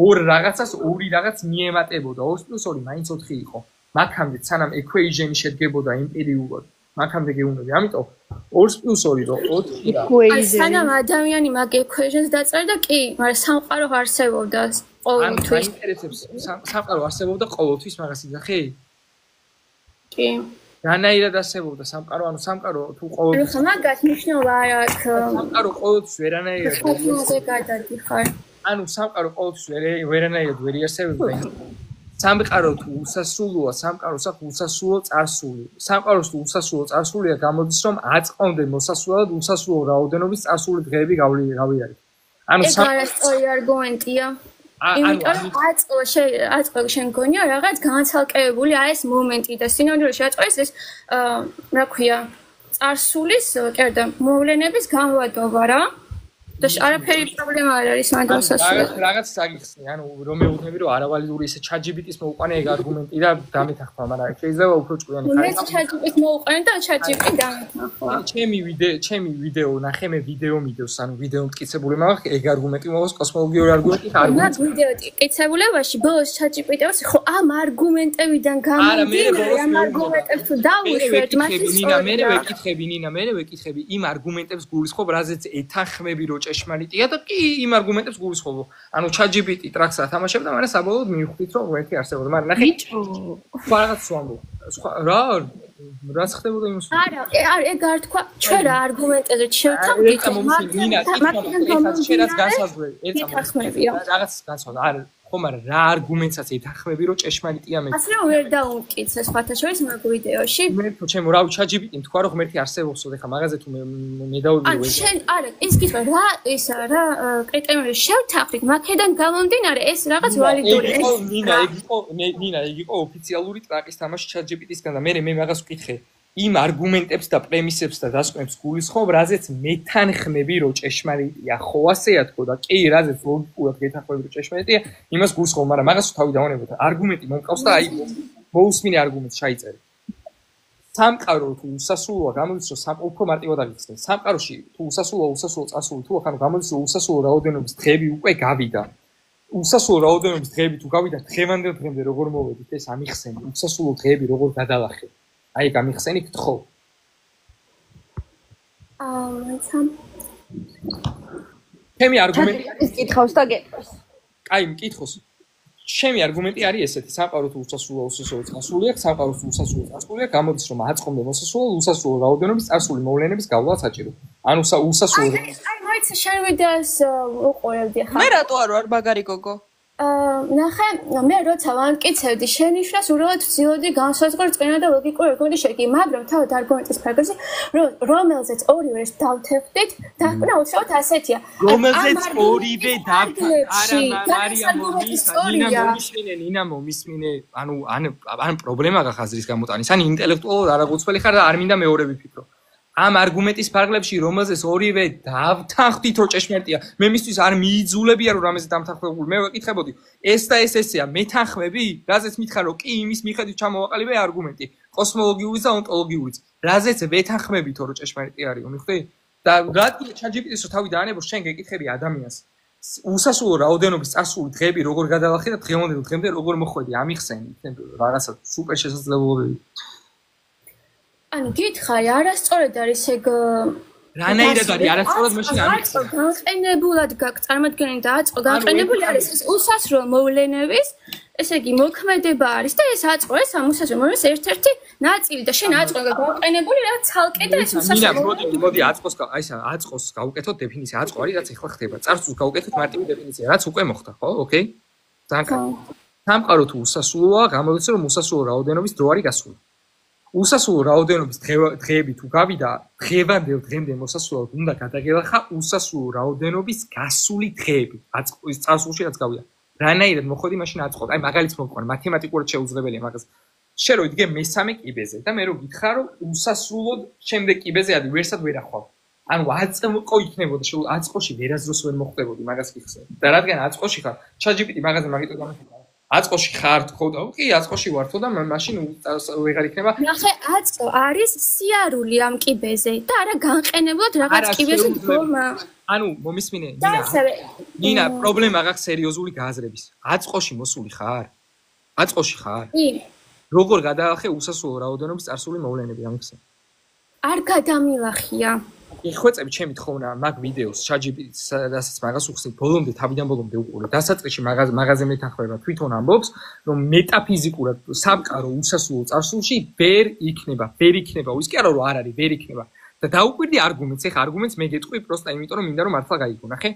ორ რაღაცას ორი რაღაც მიემატებოდა. 2+2 მაინც 4 იყო. მაქამდე სანამ equation შედგებოდა ემპირიულად. მაქამდე გეუბნები. ამიტომ 2+2 რო 4 აი სანამ ადამიანი მაგ equations დაწერდა კი, მაგრამ სამყარო არსებობდა ყოველთვის. მაინტერესებს სამყარო არსებობდა ყოველთვის მაგას იძახი? კი. რანაირად არსებობდა სამყარო, ანუ სამყარო თუ ყოველთვის ხო მაგას ნიშნობა არ აქვს. სამყარო ყოველთვის ვერანაირად ხოთმოზე გადადიხარ. ანუ სამყარო ყოველთვის ვერანაირად ვერ იარსებებდა. სამყარო თუ უსასრულოა, სამყაროს აქვს უსასრულო წარსული. სამყაროს თუ უსასრულო წარსულია, გამოდის რომ აწყონდე მოსასვლელად უსასრულო რაოდენობის წარსული დღეები გავიარეთ. ანუ ეს არასწორი არგუმენტია. იმიტომ აწყო შენ გონია რაღაც განცალკევებული აი ეს მომენტი და სინონიმში აწყოს ეს რა ქვია წარსულის კერდა მოვლენების განვადობა რა და არაფერი პრობლემა არ არის მაგას ასწავლად. რაღაც საგიხსნი, ანუ რომ მეუბნები რომ არავალიდური ესე ChatGPT-ს მოუყანე ეგ არგუმენტი და დამეთახმა, მაგრამ შეიძლება უფრო ჭკვიანი ხარ. მე ChatGPT-ს მოუყანე და ChatGPT დამეთახმა. ჩემი ვიდეო ნახე, მე ვიდეო მიდევს, ანუ ვიდეო მტკიცებული მაქვს, ეგ არგუმენტი მოყავს, კოსმოლოგიური არგუმენტი, არგუმენტი. მაგ ვიდეო მტკიცებულებაში ბოლოს ChatGPT-ს ხო ამ არგუმენტებიდან გამომდინარე, ამ არგუმენტებს თუ დავუშვებთ, მაშინ ნინა, მე ვეკითხები იმ არგუმენტებს გულისხმობ, რაზეც ეთანხმები რომ ჭეშმარიტია და კი იმ არგუმენტებს გულისხმობ. ანუ ChatGPT ტრაქს ათამაშებ და მაგრამ საბოლოოდ მივხვდით რომ ერთი არსებობდა. მაგრამ ნახე. რაღაც ვამბობ. რა რაც ხდებოდა იმას. არა, ეგ არ თქვა, ჩვენ რა არგუმენტებზე შევთავაზეთ. ნინა, ეს შენ რაც განსაზღვრე, რაღაც განსაზღვრე. არა, ხო, მაგრამ რა არგუმენტსაც ეთანხმები რომ ჭეშმარიტია მე. ასე რომ ვერ დაუმტკიცე სხვათა შორის მაგ ვიდეოში. მე თქო ჩემო რა ChatGPT-მ თქვა რომ ღმერთი არსებობსო, ეხლა მაგაზე თუ მე დავიდე. ან შენ არა, ის კითხვა რა ისა რა კრიტერიუმი შევთანხმდით, მაქედან გამომდინარე ეს რაღაც ვალიდური ეს. ნინა, ეგ იყო ოფიციალური ტრაკის თამაში ChatGPT-სგან და მე მაგას ვკითხე. იმ არგუმენტებს და პრემისებს და დასკვნებს გულისხმობ, რაზეც მეთანხმები რომ ჭეშმარიტია, ხო ასეა თქო და კი რაზეც ლოგიკურად გეთანხმები რომ ჭეშმარიტია, იმას გულისხმობ, მაგრამ მაგას თავი დავანებოთ. არგუმენტი მომყავს და აი მოусმინე არგუმენტს ჩაიწერე. სამყარო თუ უსასრულოა, გამოდის რომ უფრო მარტივად აღიხსნე. სამყაროში თუ უსასრულოა, წარსული თუ ახლა გამოდის რომ უსასრულო რაოდენობის დღეები უკვე გავიდა. უსასრულო რაოდენობის დღეები თუ გავიდა, დღევანდელ დღემდე როგორ მოვედით ეს ამიხსენი, უსასრულო დღეები როგორ გადალახეთ. აი გამიხსენით ხო? ჩემი არგუმენტი ის კითხავს და გეტყვას. აი მკითხოს. ჩემი არგუმენტი არის ესეთი, სამყარო თუ უსასრულო წარსული აქვს, სამყარო თუ უსასრულო წარსული აქვს, გამოდის რომ აწყობდე მოსასრულო უსასრულო რაოდენობის წარსული მოვლენების გავლა საჭირო. ანუ უსასრულო აი მოიცა შენ ვიდეოს უყურებდი ხა? მე რატო არ ვარ მაგარი გოგო? ნახე, მე როცა ვამტკიცებდი, შენიშვნას უბრალოდ ვცდილობდი განსაზღვრել წინა და ლოგიკურ არგუმენტის შეგი, მაგრამ თავად არგუმენტის ფარგლებში, რომელზეც ორივეს დავთევდით, დაკვნა უცბად ასეთია. რომელზეც ორივე ნინა მომისმინე, ან პრობლემა გახაზრის გამოტანის, ან ინტელექტუალურად არაგუცველი ხარ და არ მინდა მეორე ვიფიქრო. ამ არგუმენტის ფარგლებში, რომელზეც ორივე დავთანხმდით რომ ჭეშმარიტია, მე მისთვის არ მიიძულებია რომ რამეზე დამთანხმებული, მე ვეკითხებოდი, ეს და ესეა, მეთანხმები, რაზეც მითხარ რომ კი იმის მიხედვით ჩამოვაყალიბე არგუმენტი, კოსმოლოგიურიც და ონტოლოგიურიც, რაზეც ვეთანხმებით რომ ჭეშმარიტი არის, მიხვდი? და რადგან ChatGPT-ს რო თავი დაანებო, შენ გეკითხები ადამიანს, უსასრულო რაოდენობის წარსული დღეები როგორ გადალახე და დღევანდელ დღემდე როგორ მოხვედი, ამიხსენი, რაღაცა სუპერ შესაძლებლობები. ანუ გითხარი, არასწორად არის ეგ რანაირად არის არასწორად მაშინ ამიხსენ. განყენებულად გაქვს წარმოქმნილი და აწყო განყენებული არის ეს უსასრულო მოვლენების, ესე იგი მოქმედება არის და ეს აწყო ეს ამ უსასრულო მოვლენების ერთ-ერთი ნაწილი და შენ აწყო განყენებული რა ცალკე და ეს უსასრულო. მოდი აწყოს, აი ესა აწყოს გავუკეთოთ დეფინიცია. აწყო არის რაც ეხლა ხდება. წარსულს გავუკეთოთ მარტივი დეფინიცია, რაც უკვე მოხდა, ხო? ოკეი? ძალიან. სამყარო თუ უსასრულოა, გამოდის რომ უსასრულო რაოდენობის დრო არის გასული. უსასრულო რაოდენობის დღეები თუ გავიდა, დღევანდელ დღემდე მოსასვლელად უნდა გადაგელახა უსასრულო რაოდენობის გასული დღეები. აწყოს წარსულში რაც გავიდა. რანაირად მოხდი მაშინ აწყოთ. აი მაგალითს მოვყვან, მათემატიკურად შეუძლებელია მაგას. შენ რო იდგე მესამე კიბეზე და მე რო გითხრა რომ უსასრულოდ შემდეგ კიბეზე ადი, ვერსად ვერ ახვალ. ანუ აწყო იქნებოდა, აწყოში ვერასდროს ვერ მოხდებოდი, მაგას გიხსენ. და რადგან აწყოში ხარ, ChatGPT მაგაზე მაგიტო გამიხსნა. აწყოში ხარ თქო და კი აწყოში ვარ თქო და მაშინ ვეღარ იქნება ნახე აწყო არის სიარული ამ კიბეზე და არა განყენებლად რაღაც კიბეზე დგომა ანუ მომისმინე ნინა პრობლემა აქვს სერიოზული გააზრების აწყოში მოსული ხარ აწყოში ხარ კი როგორ გადაახე უსასრულო რაოდენობის წარსული მოვლენები ამხსე არ გადამილახია იხვეწები ჩემი თხოვნა მაგ ვიდეოს ChatGPT-ს რასაც მაგას უხსნით ბოლომდე თავიდან ბოლომდე უყურე დასაწყისში მაღაზე მეთანხმება თვითონ ამბობს რომ მეტაფიზიკურად სამყარო უსასრულო წარსულში ვერ იქნება ის კი არა რომ არ არის ვერ იქნება და დაუკვირდი არგუმენტს ეხა არგუმენტს მე გეტყვი პროსტა იმიტომ რომ მინდა რომ მართლა გაიგო ნახე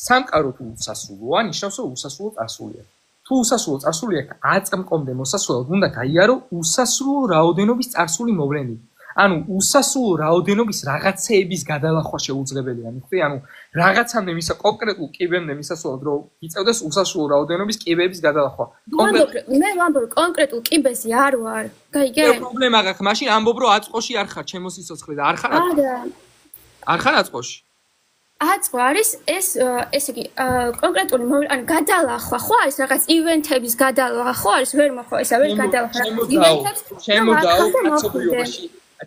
სამყარო თუ უსასრულოა ნიშნავს რომ უსასრულო წარსულია თუ უსასრულო წარსულია აწმყომდე მოსასვლელად უნდა გაიარო უსასრულო რაოდენობის წარსული მოვლენები ანუ უსასრულო რაოდენობის რაღაცეების გადალახვა შეუძლებელია მიხდი ანუ რაღაცამდე მისა კონკრეტულ კიბემდე მისასვლელად რომ იწევდეს უსასრულო რაოდენობის კიბების გადალახვა მე ვამბობ კონკრეტულ კიბეზე არ ვარ გაიგე პრობლემა გაქვს მაშინ ამბობ რომ აწყოში არ ხარ ჩემო სიცოცხლე და არ ხარ არ ხარ აწყოში აწყო არის ესე იგი კონკრეტული ანუ გადალახვა ხო არის რაღაც ივენთების გადალახვა ხო არის ვერ მოხო ესა ვერ გადალახვა ივენთებს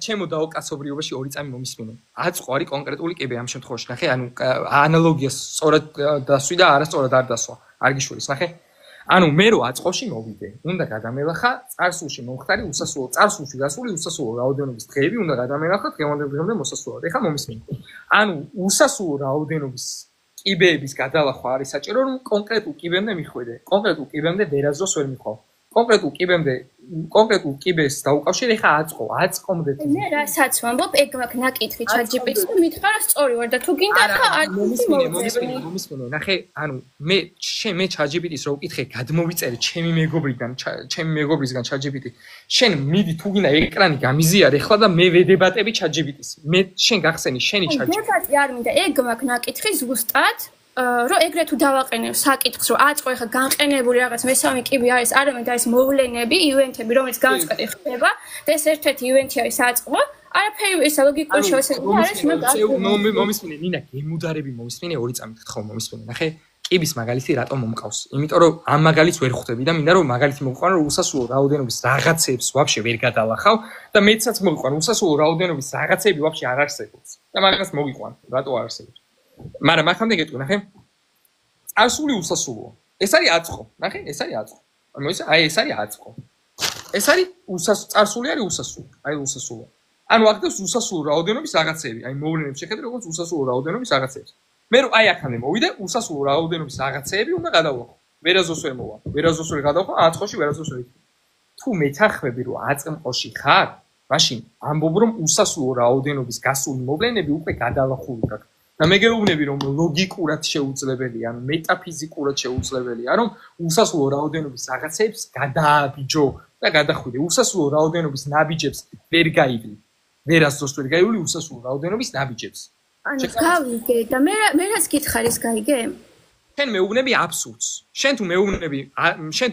ჩემო დაუკაცობრიობაში ორი წამი მომისმინე. აწყო არის კონკრეტული კიბე ამ შემთხვევაში. ნახე, ანუ ანალოგიას სწორად დასვი და არასწორად არ დასვა. არ გიშურის, ნახე. ანუ მე რო აწყოში მოვიდე, უნდა გადამელახა წარსულში მომხდარი უსასრულო წარსულში დასული უსასრულო რაოდენობის დღეები უნდა გადამელახა დღევანდელ მოსასვლელად. ეხლა მომისმინე. ანუ უსასრულო რაოდენობის კიბეების გადალახვა არის საჭირო, რომ კონკრეტულ კიბემდე მიხვედე. კონკრეტულ კიბემდე ვერასდროს ვერ მიხვალ. კონკრეტულ კიბეს დაუკავშირე ხა აწყომდე მე რასაც ვამბობ ეგ მაქვს ნაკითხი ChatGPT-ს და მითხრა რა სწორი ვარ და თუ გინდა ხა არ მომისმინე ნახე ანუ მე ChatGPT-ს რო ვკითხე გადმოვიწერე ჩემი მეგობრისგან ChatGPT შენ მიდი თუ გინდა ეკრანი გამიზიარე ხლა და მე ვედებატები ChatGPT-ს მე შენ გახსენი შენი ChatGPT დებატი არ მინდა ეგ მაქვს ნაკითხი ზუსტად რომ ეგრე თუ დავაყენებ საკითხს რომ აწყო ეხა განყენებული რაღაც მესამე კიბე არის არამედ არის მოვლენები ივენთები რომელიც განწყდი ხდება და ეს ერთ-ერთი ივენთი არის აწყო არაფერი ესა ლოგიკური შევასებული არის მომისმინე ნინა გემუდარები მომისმინე ორი წამით გთხოვ მომისმინე ნახე კიბის მაგალითი რატომ მომყავს იმიტომ რომ ამ მაგალითს ვერ ხვდები და მინდა რომ მაგალითი მოყვანო რომ უსასრულო რაოდენობის რაღაცებს ვაფშე ვერ გადალახავ და მეცაც მოიყვანო უსასრულო რაოდენობის რაღაცები ვაფშე არ არსებობს და მაგას მოგიყვან რატო არ არსებობს მაგრამ მაგამდე გეტყვი ნახე წარსული უსასრულოა ეს არის აწყო ნახე ეს არის აწყო აი ეს არის აწყო ეს არის წარსული არის უსასრულო აი უსასრულო ანუ აქდევს უსასრულო რაოდენობის რაღაცები აი მოვლენებს შეხედე როგორც უსასრულო რაოდენობის რაღაცებს მე რომ აი აქამდე მოვიდე უსასრულო რაოდენობის რაღაცეები უნდა გადავახო ვერასდროს ვერ მოვა ვერასდროს ვერ გადავახო აწყოში ვერასდროს ვერ თუ მეთანხმები რომ აწმყოში ხარ მაშინ ამბობ რომ უსასრულო რაოდენობის გასული მოვლენები უკვე გადალახული გაქვს და მე გეუბნები რომ ლოგიკურად შეუძლებელია, ანუ მეტაფიზიკურად შეუძლებელია, რომ უსასრულო რაოდენობის რაღაცებს გადააბიჯო და გადახვიდე. უსასრულო რაოდენობის ნაბიჯებს ვერ გაივლი. ვერასდროს ვერ გაივლი უსასრულო რაოდენობის ნაბიჯებს. ანუ გავიგე და მე რაც გითხარის გაიგე? შენ მეუბნები აბსურდს. შენ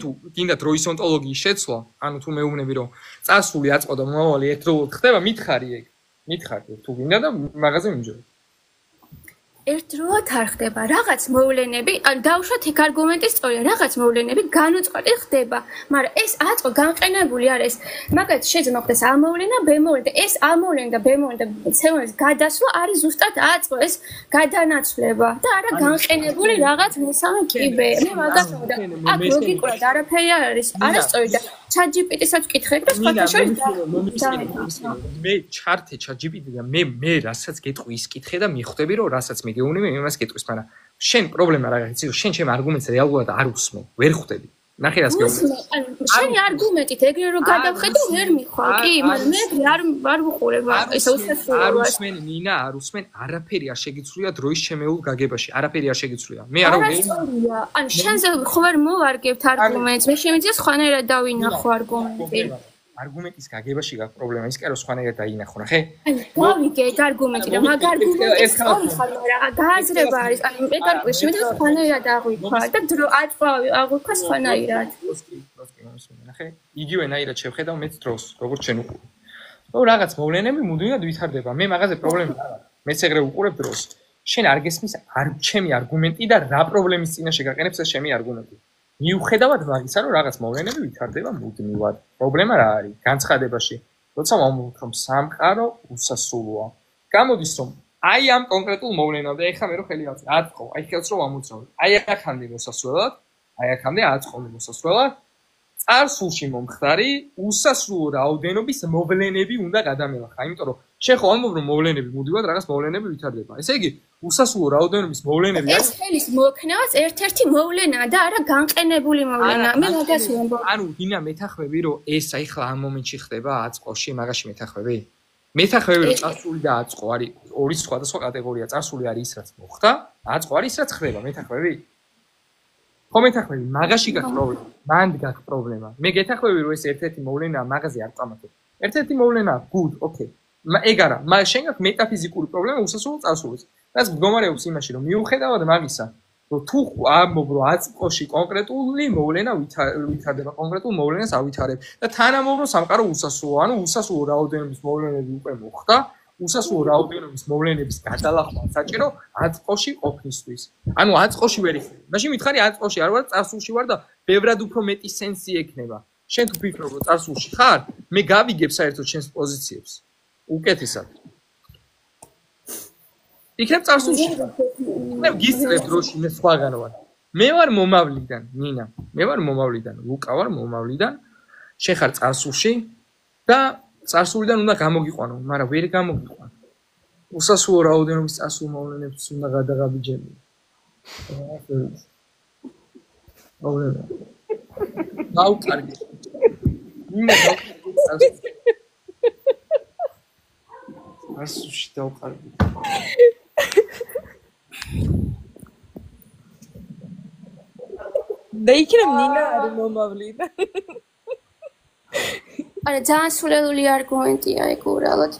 თუ გინდათ დროის ონტოლოგიის შეცვლა, ანუ თუ მეუბნები რომ წარსული აწყო და მომავალი ერთდროულად ხდება, მითხარი ეგ. მითხარი თუ გინდა და მაღაზე მიმჯერე. ერთდროულად არ ხდება რაღაც მოვლენები, ან დავუშვათ ეგ არგუმენტი სწორია, რაღაც მოვლენები განუწყვეტი ხდება, მაგრამ ეს აწყო განყენებული არის. მაგალითად შეიძლება მოხდეს A მოვლენა, B მოვლენა, ეს A მოვლენა და B მოვლენა და C-ის გადასვლა არის ზუსტად აწყო, ეს გადანაცვლება და არა განყენებული რაღაც მესამე კიბე. მე მაგას ვამბობ, აქ ლოგიკურად არაფერი არ არის, არასწორი და ChatGPT-საც ვკითხე და სხვათა შორის მე ჩართე ChatGPT და მე რასაც გეტყვი ის კითხე და მიხვდები რომ რასაც მე გეუბნები იმას გეტყვის, მაგრამ შენ პრობლემა რა გაიცი, შენ ჩემ არგუმენტს რეალურად არ უსმენ, ვერ ხვდები. ნახე რას გეუბნები. შენი არგუმენტით ეგრე რომ გადავხედე ვერ მიხვალ, კი, მაგრამ მე არ ვუყურებ ეს უსასრულოა. არ უსმენ ნინა, არ უსმენ, არაფერი არ შეგიცვლია დროის შემეულ გაგებაში, არაფერი არ შეგიცვლია. მე არ ვეუბნები. ანუ შენზე ხო ვერ მოვარგებთ არგუმენტს, მე შემიძლია სხვანაირად დავინახო არგუმენტი. არგუმენტის გაგებაში გაქვს პრობლემა, ის კი არა სხვანაირად დაინახო, ნახე? გავიგე ეგ არგუმენტი და მაგ არგუმენტის სწორი ხარ, მაგრამ გააზრება არის, ანუ ეგ არგუმენტი შემიძლია სხვანაირად აღვიქვა და დრო აღვიქვა სხვანაირად. ნახე? იგივენაირად შევხედავ მეც დროს, როგორც შენ უყურებ. ნუ რაღაც მოვლენები მუდმივად ვითარდება. მე მაგაზე პრობლემა არ აქვს. მეც ეგრე უყურებ დროს. შენ არ გესმის ჩემი არგუმენტი და რა პრობლემის წინაშე გაყენებს ეს ჩემი არგუმენტი. მიუხედავად მაგისა, რომ რაღაც მოვლენები ვითარდება მუდმივად. პრობლემა რა არის? განცხადებაში. როცა ვამბობთ, რომ სამყარო უსასრულოა. გამოდის, რომ აი ამ კონკრეტულ მოვლენამდე, ეხლა მე რო ხელი ავწევ, აწყო, აი ხელს რო ვამოწევი. აი აქამდე მოსასვლელად, აი აქამდე აწყობდი მოსასვლელად. წარსულში მომხდარი უსასრულო რაოდენობის მოვლენები უნდა გადამელახა. იმიტომ რომ შენ ხო ამბობ რომ მოვლენები მუდმივად რაღაც მოვლენები ვითარდება. ესე იგი, უსასრულო რაოდენობის მოვლენები ეს ხელის მოქნევაც ერთ-ერთი მოვლენაა და არა განყენებული მოვლენა. მე მაგას ვამბობ. ანუ გინა მეთახვები რომ ეს ახლა ამ მომენტში ხდება აწყოში, მაგაში მეთახვები? მეთახვები რომ წარსული და აწყო არის ორი სხვადასხვა კატეგორია. წარსული არის ის რაც მოხდა, აწყო არის ის რაც ხდება, მეთახვები? ხო მეთახვები, მაგაში გაქვს პრობლემა. მანდ გაქვს პრობლემა. მე გეთახვები რომ ეს ერთ-ერთი მოვლენაა, მაგაზე არ წამოწევ. ერთ-ერთი მოვლენაა, good, okay. ეგ არა, შენ გაქვს მეტაფიზიკური პრობლემა უსასრულო წარსულის. რაც მდგომარეობს იმაში, რომ მიუხედავად მაგისა, რომ თუ ამბობ რომ აწყოში კონკრეტული მოვლენა ვითარდება, კონკრეტულ მოვლენას ავითარებ და თანამობ რომ სამყარო უსასრულოა, ანუ უსასრულო რაოდენობის მოვლენები უკვე მოხდა, უსასრულო რაოდენობის მოვლენების გადალახვა საჭირო აწყოში ყოფნისთვის. ანუ აწყოში ვერ იქნება. მაშინ მითხარი აწყოში არ ვარ, წარსულში ვარ და ბევრად უფრო მეტი სენსი ექნება. შენ თუ ფიქრობ რომ წარსულში ხარ, მე გავიგებ საერთოდ შენს პოზიციებს. უკეთესად. იქნებ წარსულში. მე გისწრებ დროში მე სხვაგან ვარ. მე ვარ მომავლიდან, ნინა. მე ვარ მომავლიდან, ლუკა ვარ მომავლიდან. შენ ხარ წარსულში და წარსულიდან უნდა გამოგიყვანო, მაგრამ ვერ გამოგიყვან. უსასრულო რაოდენობის წარსულ მოვლენებს უნდა გადაღაბიჯები. მოვლენა. დაუკარგი. ნინა დაუკარგი. წარსულში დაუკარგი. და იქნებ ნინა არის მომავლიდან. არა, ძალიან სულელული არგუმენტია ეგ უბრალოდ.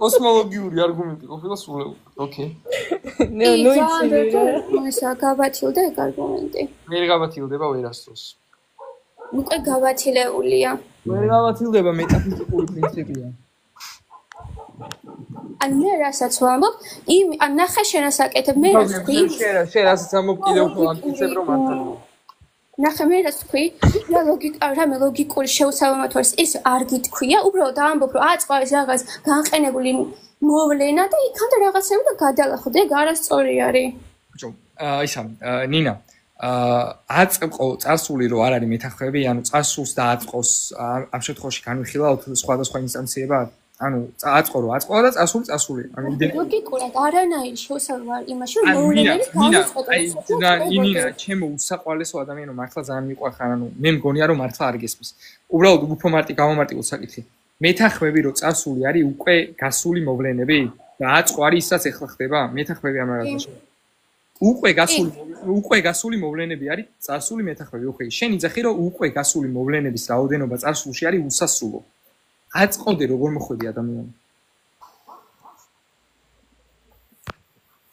კოსმოლოგიური არგუმენტი ყოფილა სულელული. ოკეი. ნუ ისა გავათილდა ეგ არგუმენტი. ვერ გავათილდება ვერასდროს. უკვე გავათილებულია. ვერ გავათილდება მეტაფიზიკური პრინციპია. ან მე რასაც ვამბობ, ან ნახე შენას აკეთებ, მე რაც ვთქვი. შენ რასაც ამბობ კიდევ უფრო ამტკიცებ რომ მართალია. ნახე მე რაც ვთქვი, რამე ლოგიკური შეუსაბამოთ ვარს, ის არ გითქვია, უბრალოდ ამბობ რომ აწყო ეს რაღაც განყენებული მოვლენა და იქამდე რაღაცები და გადალახო და ეგ არასწორი არის. ბიჭო, ისა ნინა, აწყო წარსული რო არ არის მეთახვები, ანუ წარსულს და აწყოს ამ შემთხვევაში განვიხილავთ სხვადასხვა ინსტანციებად. ანუ აწყო რო აწყო და წარსული. ანუ ლოგიკურად არანაირი შეუსაბამო არ იმაში რომ მოვლენები განვიწყოთ. ნინა, ჩემო უსაყვალესო ადამიანო, მართლა ძალიან მიყვარხარ, ანუ მე მგონია რომ მართლა არ გესმის. უბრალოდ უფრო გამომარტივოთ საკითხი. მეთახვები რო წარსული არის უკვე გასული მოვლენები და აწყო არის ის რაც ეხლა ხდება, მეთახვები ამაღაზიაში. უკვე გასული მოვლენები არის წარსული მეთახვები. ოქეი, შენ იძახი რომ უკვე გასული მოვლენების რაოდენობა წარსულში არის უსასრულო. აწყობდე როგორ მოხვედი ადამიანი.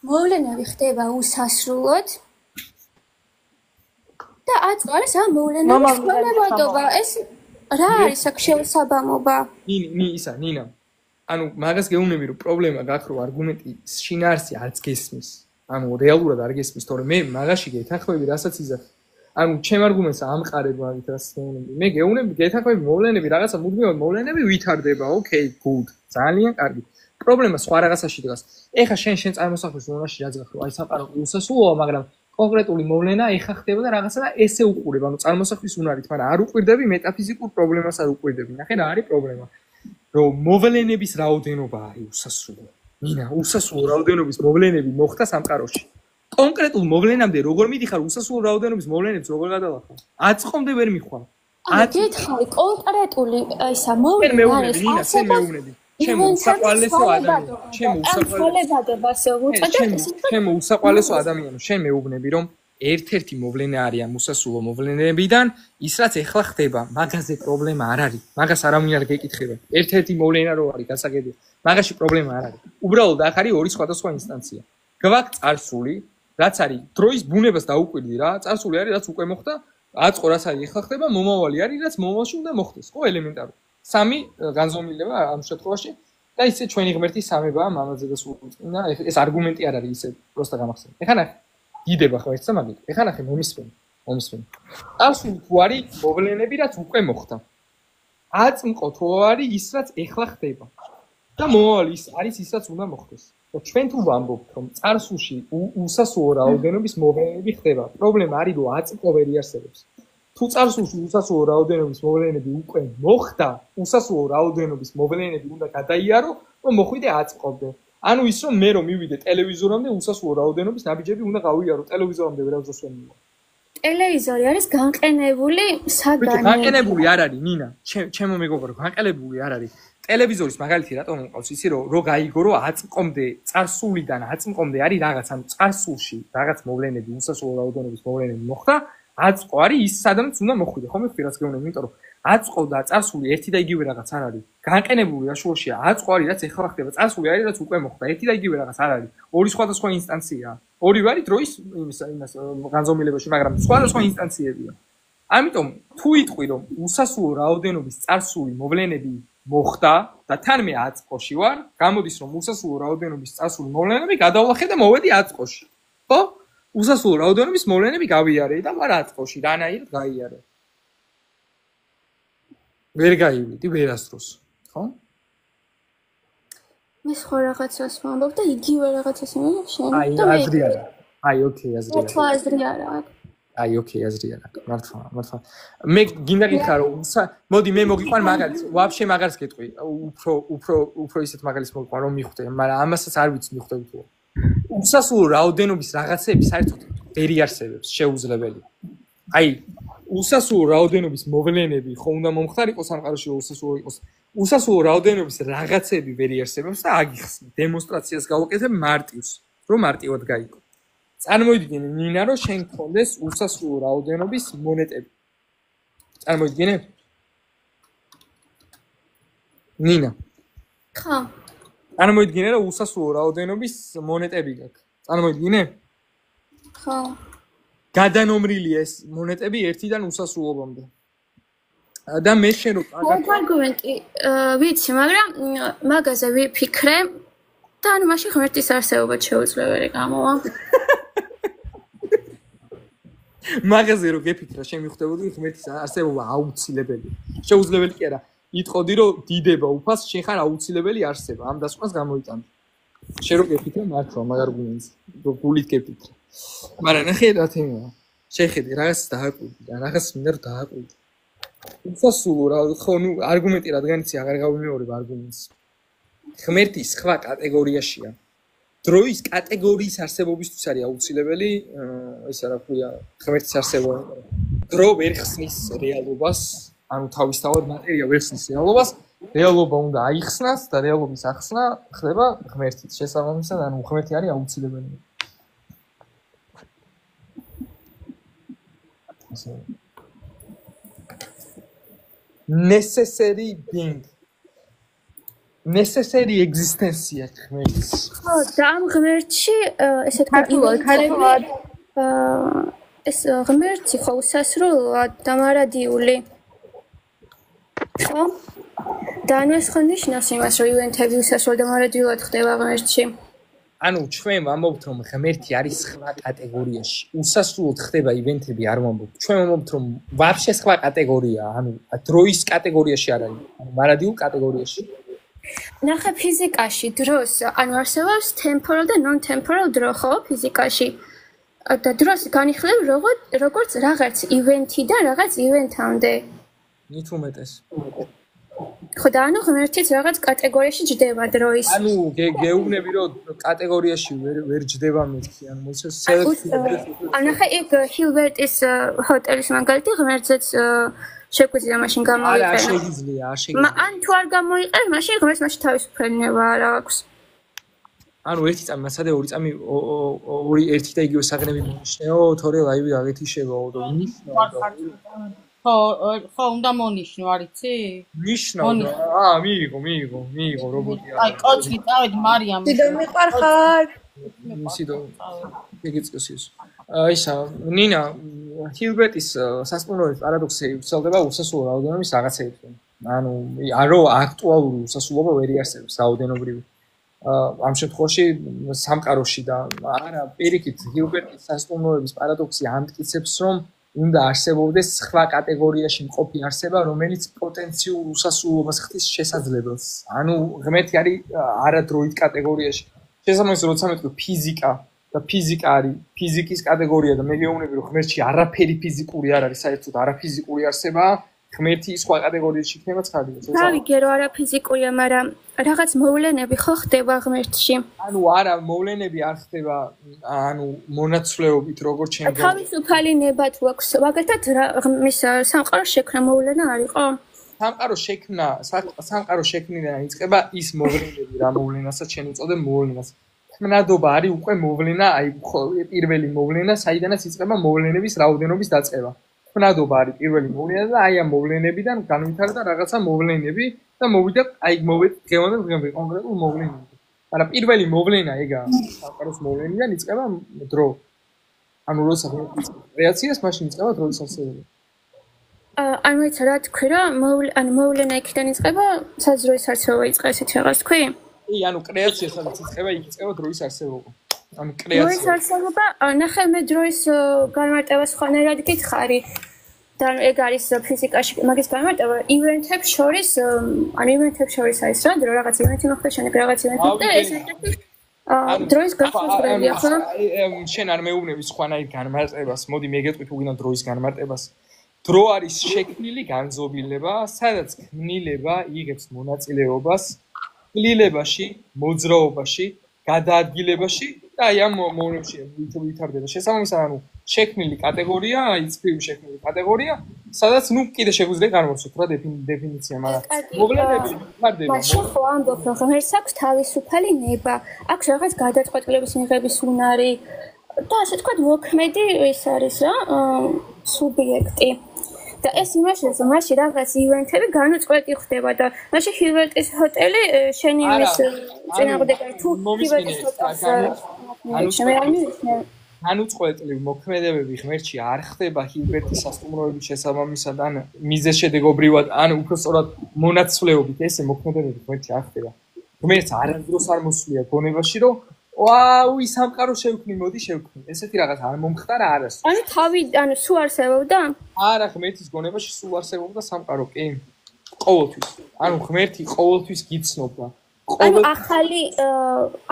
მოვლენები ხდება უსასრულოდ და აწყო არის ამ მოვლენების ხმამებადობა. ეს რა არის აქ შეუსაბამობა? ნინა. ანუ მაგას გეუბნები რომ პრობლემა გაქვს რომ არგუმენტი შინაარსი არც გესმის. ანუ რეალურად არ გესმის, თორემ მე მაგაში გეთახვები, რასაც იძახი. ანუ ჩემ არგუმენტს ამყარებ მაგით რაც გეუბნები. მე გეუბნები გეთახვები მოვლენები, რაღაცა მუდმივად მოვლენები ვითარდება. ოკეი, good. ძალიან კარგი. პრობლემა სხვა რაღაცაში დგას. ეხა შენ წარმოსახვის უნარში რაც გახრო, აი სამყარო უსასრულოა, მაგრამ კონკრეტული მოვლენა ეხა ხდება და რაღაცა და ესე უყურებ, ანუ წარმოსახვის უნარით, მაგრამ არ უყურდები მეტაფიზიკურ პრობლემას არ უყურდები. ნახე რა არის პრობლემა. რომ მოვლენების რაოდენობა არის უსასრულო. ნინა, უსასრულო რაოდენობის მოვლენები მოხდა სამყაროში. კონკრეტულ მოვლენამდე როგორ მიდიხარ უსასრულო რაოდენობის მოვლენებს როგორ გადალახავ? აწყომდე ვერ მიხვალ. გითხარი კონკრეტული ისა მოვლენა არის შენ მეუბნები. ჩემო უსაყვალესო ადამიანო, შენ მეუბნები რომ ერთ-ერთი მოვლენა არის ამ უსასრულო მოვლენებიდან, ის რაც ეხლა ხდება, მაგაზე პრობლემა არ არის. მაგას არავინ არ გეკითხება. ერთ-ერთი მოვლენა რო არის გასაგებია. მაგაში პრობლემა არ არის. უბრალოდ აქ არის ორი სხვადასხვა ინსტანცია. გვაქვს წარსული, რაც არის დროის ბუნებას დაუკვირდი რა, წარსული არის რაც უკვე მოხდა, აწყო რაც არის ეხლა ხდება, მომავალი არის რაც მომავალში უნდა მოხდეს. ხო, ელემენტარული. სამი განზომილება ამ შემთხვევაში და ისე ჩვენი ღმერთის სამებაა მამაძე და სულწმინდა. ეს არგუმენტი არ არის ისე პროსტა გამახსენე. ეხლა ნახე. დიდება ღმერთს და მაგით. ეხლა ნახე მომისმენ. წარსული თუ არის მოვლენები, რაც უკვე მოხდა. აწმყო თუ არის ის, რაც ეხლა ხდება. და მომავალი არის ის, რაც უნდა მოხდეს. ჩვენ თუ ვამბობთ, რომ წარსულში უსასუო რაოდენობის მოვლენები ხდება, პრობლემა არის, რომ აწმყო ვერ იარსებობს. თუ წარსულში უსასუო რაოდენობის მოვლენები უკვე მოხდა, უსასუო რაოდენობის მოვლენები უნდა გადაიარო, რომ მოხვიდე აწმყობდე. ანუ ის რომ მე რომ მივიდე ტელევიზორამდე უსასუო რაოდენობის ნაბიჯები უნდა გავიარო, ტელევიზორამდე ვერავითარ ვერ მივა. ტელევიზორი არის განყენებული საგანი. განყენებული არ არის, ნინა, ჩემო მეგობრო, განყენებული არ არის. ტელევიზორის მაგალითი რატომ მყავს, იცი რომ გაიგო რომ აწმყომდე, წარსულიდან აწმყომდე არის რაღაც, ანუ წარსულში რაღაც მოვლენები, უსასუო რაოდენობის მოვლენები მოხდა, აწმყო არის ის სადაც უნდა მოხვიდე, ხომ მივხვდი რაც გეუბნები, იმიტომ რომ აწმყო და წარსული ერთი და იგივე რაღაც არ არის. განყენებული აშუაშია, აწმყო არის რაც ეხლა ხდება, წარსული არის რაც უკვე მოხდა, ერთი და იგივე რაღაც არ არის. ორი სხვადასხვა ინსტანციაა. ორივე არის დროის იმას განზომილებაში, მაგრამ სხვადასხვა ინსტანციებია. ამიტომ თუ იტყვი რომ უსასუო რაოდენობის წარსული მოვლენები მოხდა და თან მე აწმყოში ვარ, გამოდის რომ უსასუო რაოდენობის წარსული მოვლენები გადავლახე და მოვედი აწმყოში. ხო? უსასუო რაოდენობის მოვლენები გავიარე და ვარ აწმყოში, რანაირად გაიარე. ვერ გაივლიდი ვერასდროს, ხო? მე სხვა რაღაცას ვამბობ და იგივე რაღაცას ვამბობ შენ. აი, აზრი არა. აი, ოკეი, აზრი არა. თუ აზრი არა აქვს. აი, ოკეი, აზრი არა. მართლა. მე გინდა გითხრა რომ მოდი მე მოგიყვან მაგალითს, ვაფშე მაგალითს გეტყვი. უფრო ისეთ მაგალითს მოგიყვან რომ მიხვდე, მაგრამ ამასაც არ ვიცი მიხვდები თუ. უსასუო რაოდენობის რაღაცები საერთოდ ვერ იარსებებს, შეუძლებელი. აი, უსასუო რაოდენობის მოვლენები ხო უნდა მომხდარიყო სამყაროში რომ უსასუო იყოს. უსასუო რაოდენობის რაღაცები ვერ იარსებებს და აგიხსნი. დემონსტრაციას გავაკეთებ მარტივს, რომ მარტივად გაიგო. წარმოიდგინე ნინა რომ შენ გქონდეს უსასუო რაოდენობის მონეტები. წარმოიდგინე? ნინა. ხო. წარმოიდგინე რომ უსასუო რაოდენობის მონეტები გაქვს. წარმოიდგინე? ხო. გადანომრილია ეს მონეტები 1-დან უსასრულობამდე. და მე შენ რო არგუმენტი ვიცი, მაგრამ მაგაზე ვიფიქრე და ანუ მაშინ ღმერთის არსებობა შეუძლებელი გამოვა. მაგაზე რო გეფიქრა, შენ მიხვდებოდი ღმერთის არსებობა აუცილებელი. შეუძლებელი კი არა. იტყოდი რომ დიდება უფას შენ ხარ აუცილებელი არსება. ამ დასკვნას გამოიტანე. შენ რო გეფიქრა მართლა მაგ არგუმენტს, რო გულით გეფიქრა. მაგრამ ნახე რა თემაა. შეხედე რაღაც დააკვირდი და რაღაც მინდა რომ დააკვირდი. უსასრულო რა ხო ნუ არგუმენტი რადგან იცი აღარ გავიმეორებ არგუმენტს. ღმერთის სხვა კატეგორიაშია. დროის კატეგორიის არსებობისთვის არის აუცილებელი, ისა რა ქვია, ღმერთის არსებობა. დრო ვერ ხსნის რეალობას, ანუ თავისთავად მატერია ვერ ხსნის რეალობას, რეალობა უნდა აიხსნას და რეალობის ახსნა ხდება ღმერთით. შესაბამისად, ანუ ღმერთი არის აუცილებელი. necessary being necessary existence-ია ღმერთის. ხო, და ამ ღმერთში ესე თქვა ეს ღმერთი ხო უსასრულოა და მარადიული. ხო? და ანუ ეს ხო ნიშნავს იმას, რომ ივენთები უსასრულო და მარადიულად ხდება ღმერთში. ანუ ჩვენ ვამბობთ რომ ღმერთი არის სხვა კატეგორიაში. უსასრულოდ ხდება ივენთები არ ვამბობთ. ჩვენ ვამბობთ რომ ვაფშე სხვა კატეგორიაა, ანუ დროის კატეგორიაში არ არის, ანუ მარადიულ კატეგორიაში. ნახე ფიზიკაში დროს, ანუ არსებობს temporal და non-temporal დრო, ხო, ფიზიკაში. და დროს განიხილებ როგორც რაღაც ივენთიდან რაღაც ივენთამდე. მით უმეტეს. ხო და ანუ ღმერთიც რაღაც კატეგორიაში ჯდება დროის. ანუ გეუბნები რომ კატეგორიაში ვერ ჯდება მეთქი, ანუ მოსეს ანუ ხა ეგ ჰილბერტის ჰოტელის მაგალითი ღმერთზეც შეგვიძლია მაშინ გამოვიყენო. არა, შეგიძლია, არ შეგიძლია. ან თუ არ გამოიყენებ, მაშინ ღმერთს მაშინ თავისუფლება არ აქვს. ანუ ერთი წამი, მასადე ორი წამი ორი ერთი და იგივე საგნები მონიშნეო, თორე ლაივი გაგეთიშებაო და ნიშნავ. ხო, უნდა მონიშნო, არიცი? ნიშნავ. მიიღო რობოტი არა. აი, კოჩი წავედი მარიამ. დიდო მიყვარხარ. სიდო. ეგეცკოსის. ისა, ნინა, ჰილბერტის სასტუმროების პარადოქსი ვრცელდება უსასრულო რაოდენობის რაღაცეებზე. ანუ არო აქტუალური უსასრულობა ვერ იარსებებს რაოდენობრივი. ამ შემთხვევაში სამყაროში და არა პირიქით ჰილბერტის სასტუმროების პარადოქსი ამტკიცებს რომ უნდა არსებობდეს სხვა კატეგორიაში მყოფი არსება რომელიც პოტენციურ უსასრულობას ხდის შესაძლებელს ანუ ღმერთი არის არადროით კატეგორიაში შესაბამისად როცა მეტყვი ფიზიკა და ფიზიკა არის ფიზიკის კატეგორია და მე გეუბნები რომ ღმერთში არაფერი ფიზიკური არ არის საერთოდ არაფიზიკური არსებაა ღმერთი სხვა კატეგორიაში იქნება ცხადია დავიგე რომ არაფიზიკურია მაგრამ რაღაც მოვლენები ხო ხდება ღმერთში ანუ არა მოვლენები არ ხდება ანუ მონაცვლეობით როგორც ჩემს თავისუფალი ნება თუ აქვს მაგალითად მის სამყაროს შექმნა მოვლენა არისო სამყაროს შექმნიდან იწყება ის მოვლენები რა მოვლენასაც შენ უწოდე მოვლენას ხმნადობა არის უკვე მოვლენა აი პირველი მოვლენა საიდანაც იწყება მოვლენების რაოდენობის დაწყება ხმნადობა არის პირველი მოვლენა და აი ამ მოვლენებიდან განვითარდა რაღაცა მოვლენები და მოვიდა აი მოვიდა დღევანდელ კონკრეტულ მოვლენებში მაგრამ პირველი მოვლენა ეგაა სამყაროს მოვლენიდან იწყება დრო ანუ როცა რეაქციას მაშინ იწყება დროის არსებობა ანუ ეს რა თქვი რა ანუ მოვლენა იქიდან იწყება საზროის არსებობა იწყება ესეთი რაღაც თქვი კი ანუ კრეაცია სადაც იწყება იქ იწყება დროის არსებობა ანუ კრეაცია დროის არსებობა ნახე მე დროის განმარტებას ხანერად გითხარი და ეგ არის ფიზიკაში მაგის განმარტება ივენთებს შორის ანუ ივენთებს შორის არის რა დრო რაღაც ივენთი მოხდა შენ რაღაც ივენთი და ეს დროის განმარტებაა ხო შენ არ მეუბნები სხვანაირ განმარტებას მოდი მე გეტყვი თუ გინდა დროის განმარტებას დრო არის შექმნილი განზომილება სადაც ქმნილება იღებს მონაწილეობას კლილებაში, მოძრაობაში, გადაადგილებაში და აი ამ მოვლენებში ვითარდება. შესაბამისად, ანუ შექმნილი კატეგორია, აი წრიული შექმნილი კატეგორია, სადაც ნუ კიდე შეგვიძლია განვაცოთ რა დეფინიცია, მაგრამ მოვლენები ვითარდება. მაშინ ხო ამბობ, რომ ღმერთს აქვს თავისუფალი ნება, აქვს რაღაც გადაწყვეტილების მიღების უნარი და ასე თქვა მოქმედი ეს არის რა, სუბიექტი. და ეს იმაშია, რომ მაშინ რაღაც ივენთები განუწყვეტი ხდება და მაშინ ჰილბერტის ჰოტელი შენი იმის წინააღმდეგი თუ ჰილბერტის ჰოტელი განუწყვეტლივ მოქმედებები ღმერთში არ ხდება ჰილბერტის სასტუმროების შესაბამისად ან მიზეზ შედეგობრივად ან უბრალოდ მონაცვლეობით ესე მოქმედებები ღმერთში არ ხდება. ღმერთს არასდროს არ მოსვლია გონებაში რომ ვაუ ის სამყარო შევქმნი მოდი შევქმნი ესეთი რაღაც არ მომხდარა არასდროს ანუ თავი ანუ სულ არსებობდა არა ღმერთის გონებაში სულ არსებობდა სამყარო კი ყოველთვის ანუ ღმერთი ყოველთვის გიცნობდა ანუ ახალი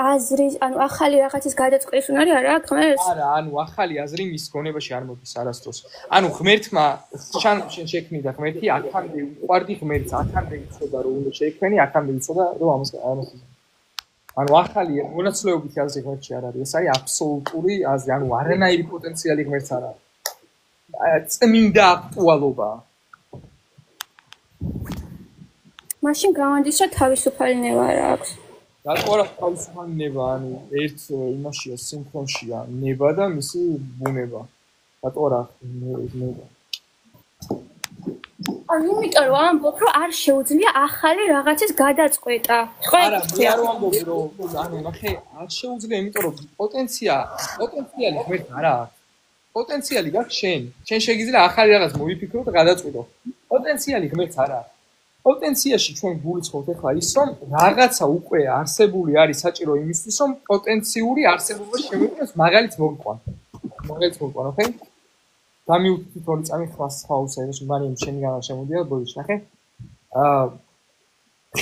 აზრი ანუ ახალი რაღაცის გადაწყვეტის უნარი არა აქვს ღმერთს არა ანუ ახალი აზრი მის გონებაში არ მოდის არასდროს ანუ ღმერთმა შენ შექმნიდა ღმერთი აქამდე უყვარდი ღმერთს აქამდე იცოდა რომ უნდა შექმნი აქამდე იცოდა რომ ამას ანუ ახალი მონაცვლეობითი აზრი ღმერთში არ არის. ეს არის აბსოლუტური აზრი, ანუ არანაირი პოტენციალი ღმერთს არ არის. წმინდა აქტუალობა. მაშინ გამანდის რომ თავისუფალი ნება არ აქვს. რატო არა თავისუფალი ნება, ანუ ერთ იმაშია სინქრონშია ნება და მისი ბუნება. რატო არა ნება? ანუ იმიტომ რომ ამბობ რომ არ შეუძლია ახალი რაღაცის გადაწყვეტა. არა, მე არ ვამბობ რომ ანუ ნახე არ შეუძლია, იმიტომ რომ პოტენციალი ღმერთს არ აქვს. პოტენციალი გაქვს შენ. შენ შეგიძლია ახალი რაღაც მოიფიქრო და გადაწყვიტო. პოტენციალი ღმერთს არ აქვს. პოტენციაში ჩვენ გულისხმობთ ახლა ის რომ რაღაცა უკვე არსებული არის საჭირო იმისთვის რომ პოტენციური არსებობა შემოიყვანოს მაგალითს მოგიყვან. ოკეი? დამიუთით ორი წამი ხაუსა ეს მანიმ შენი განა შემოდია ბოდიში ნახე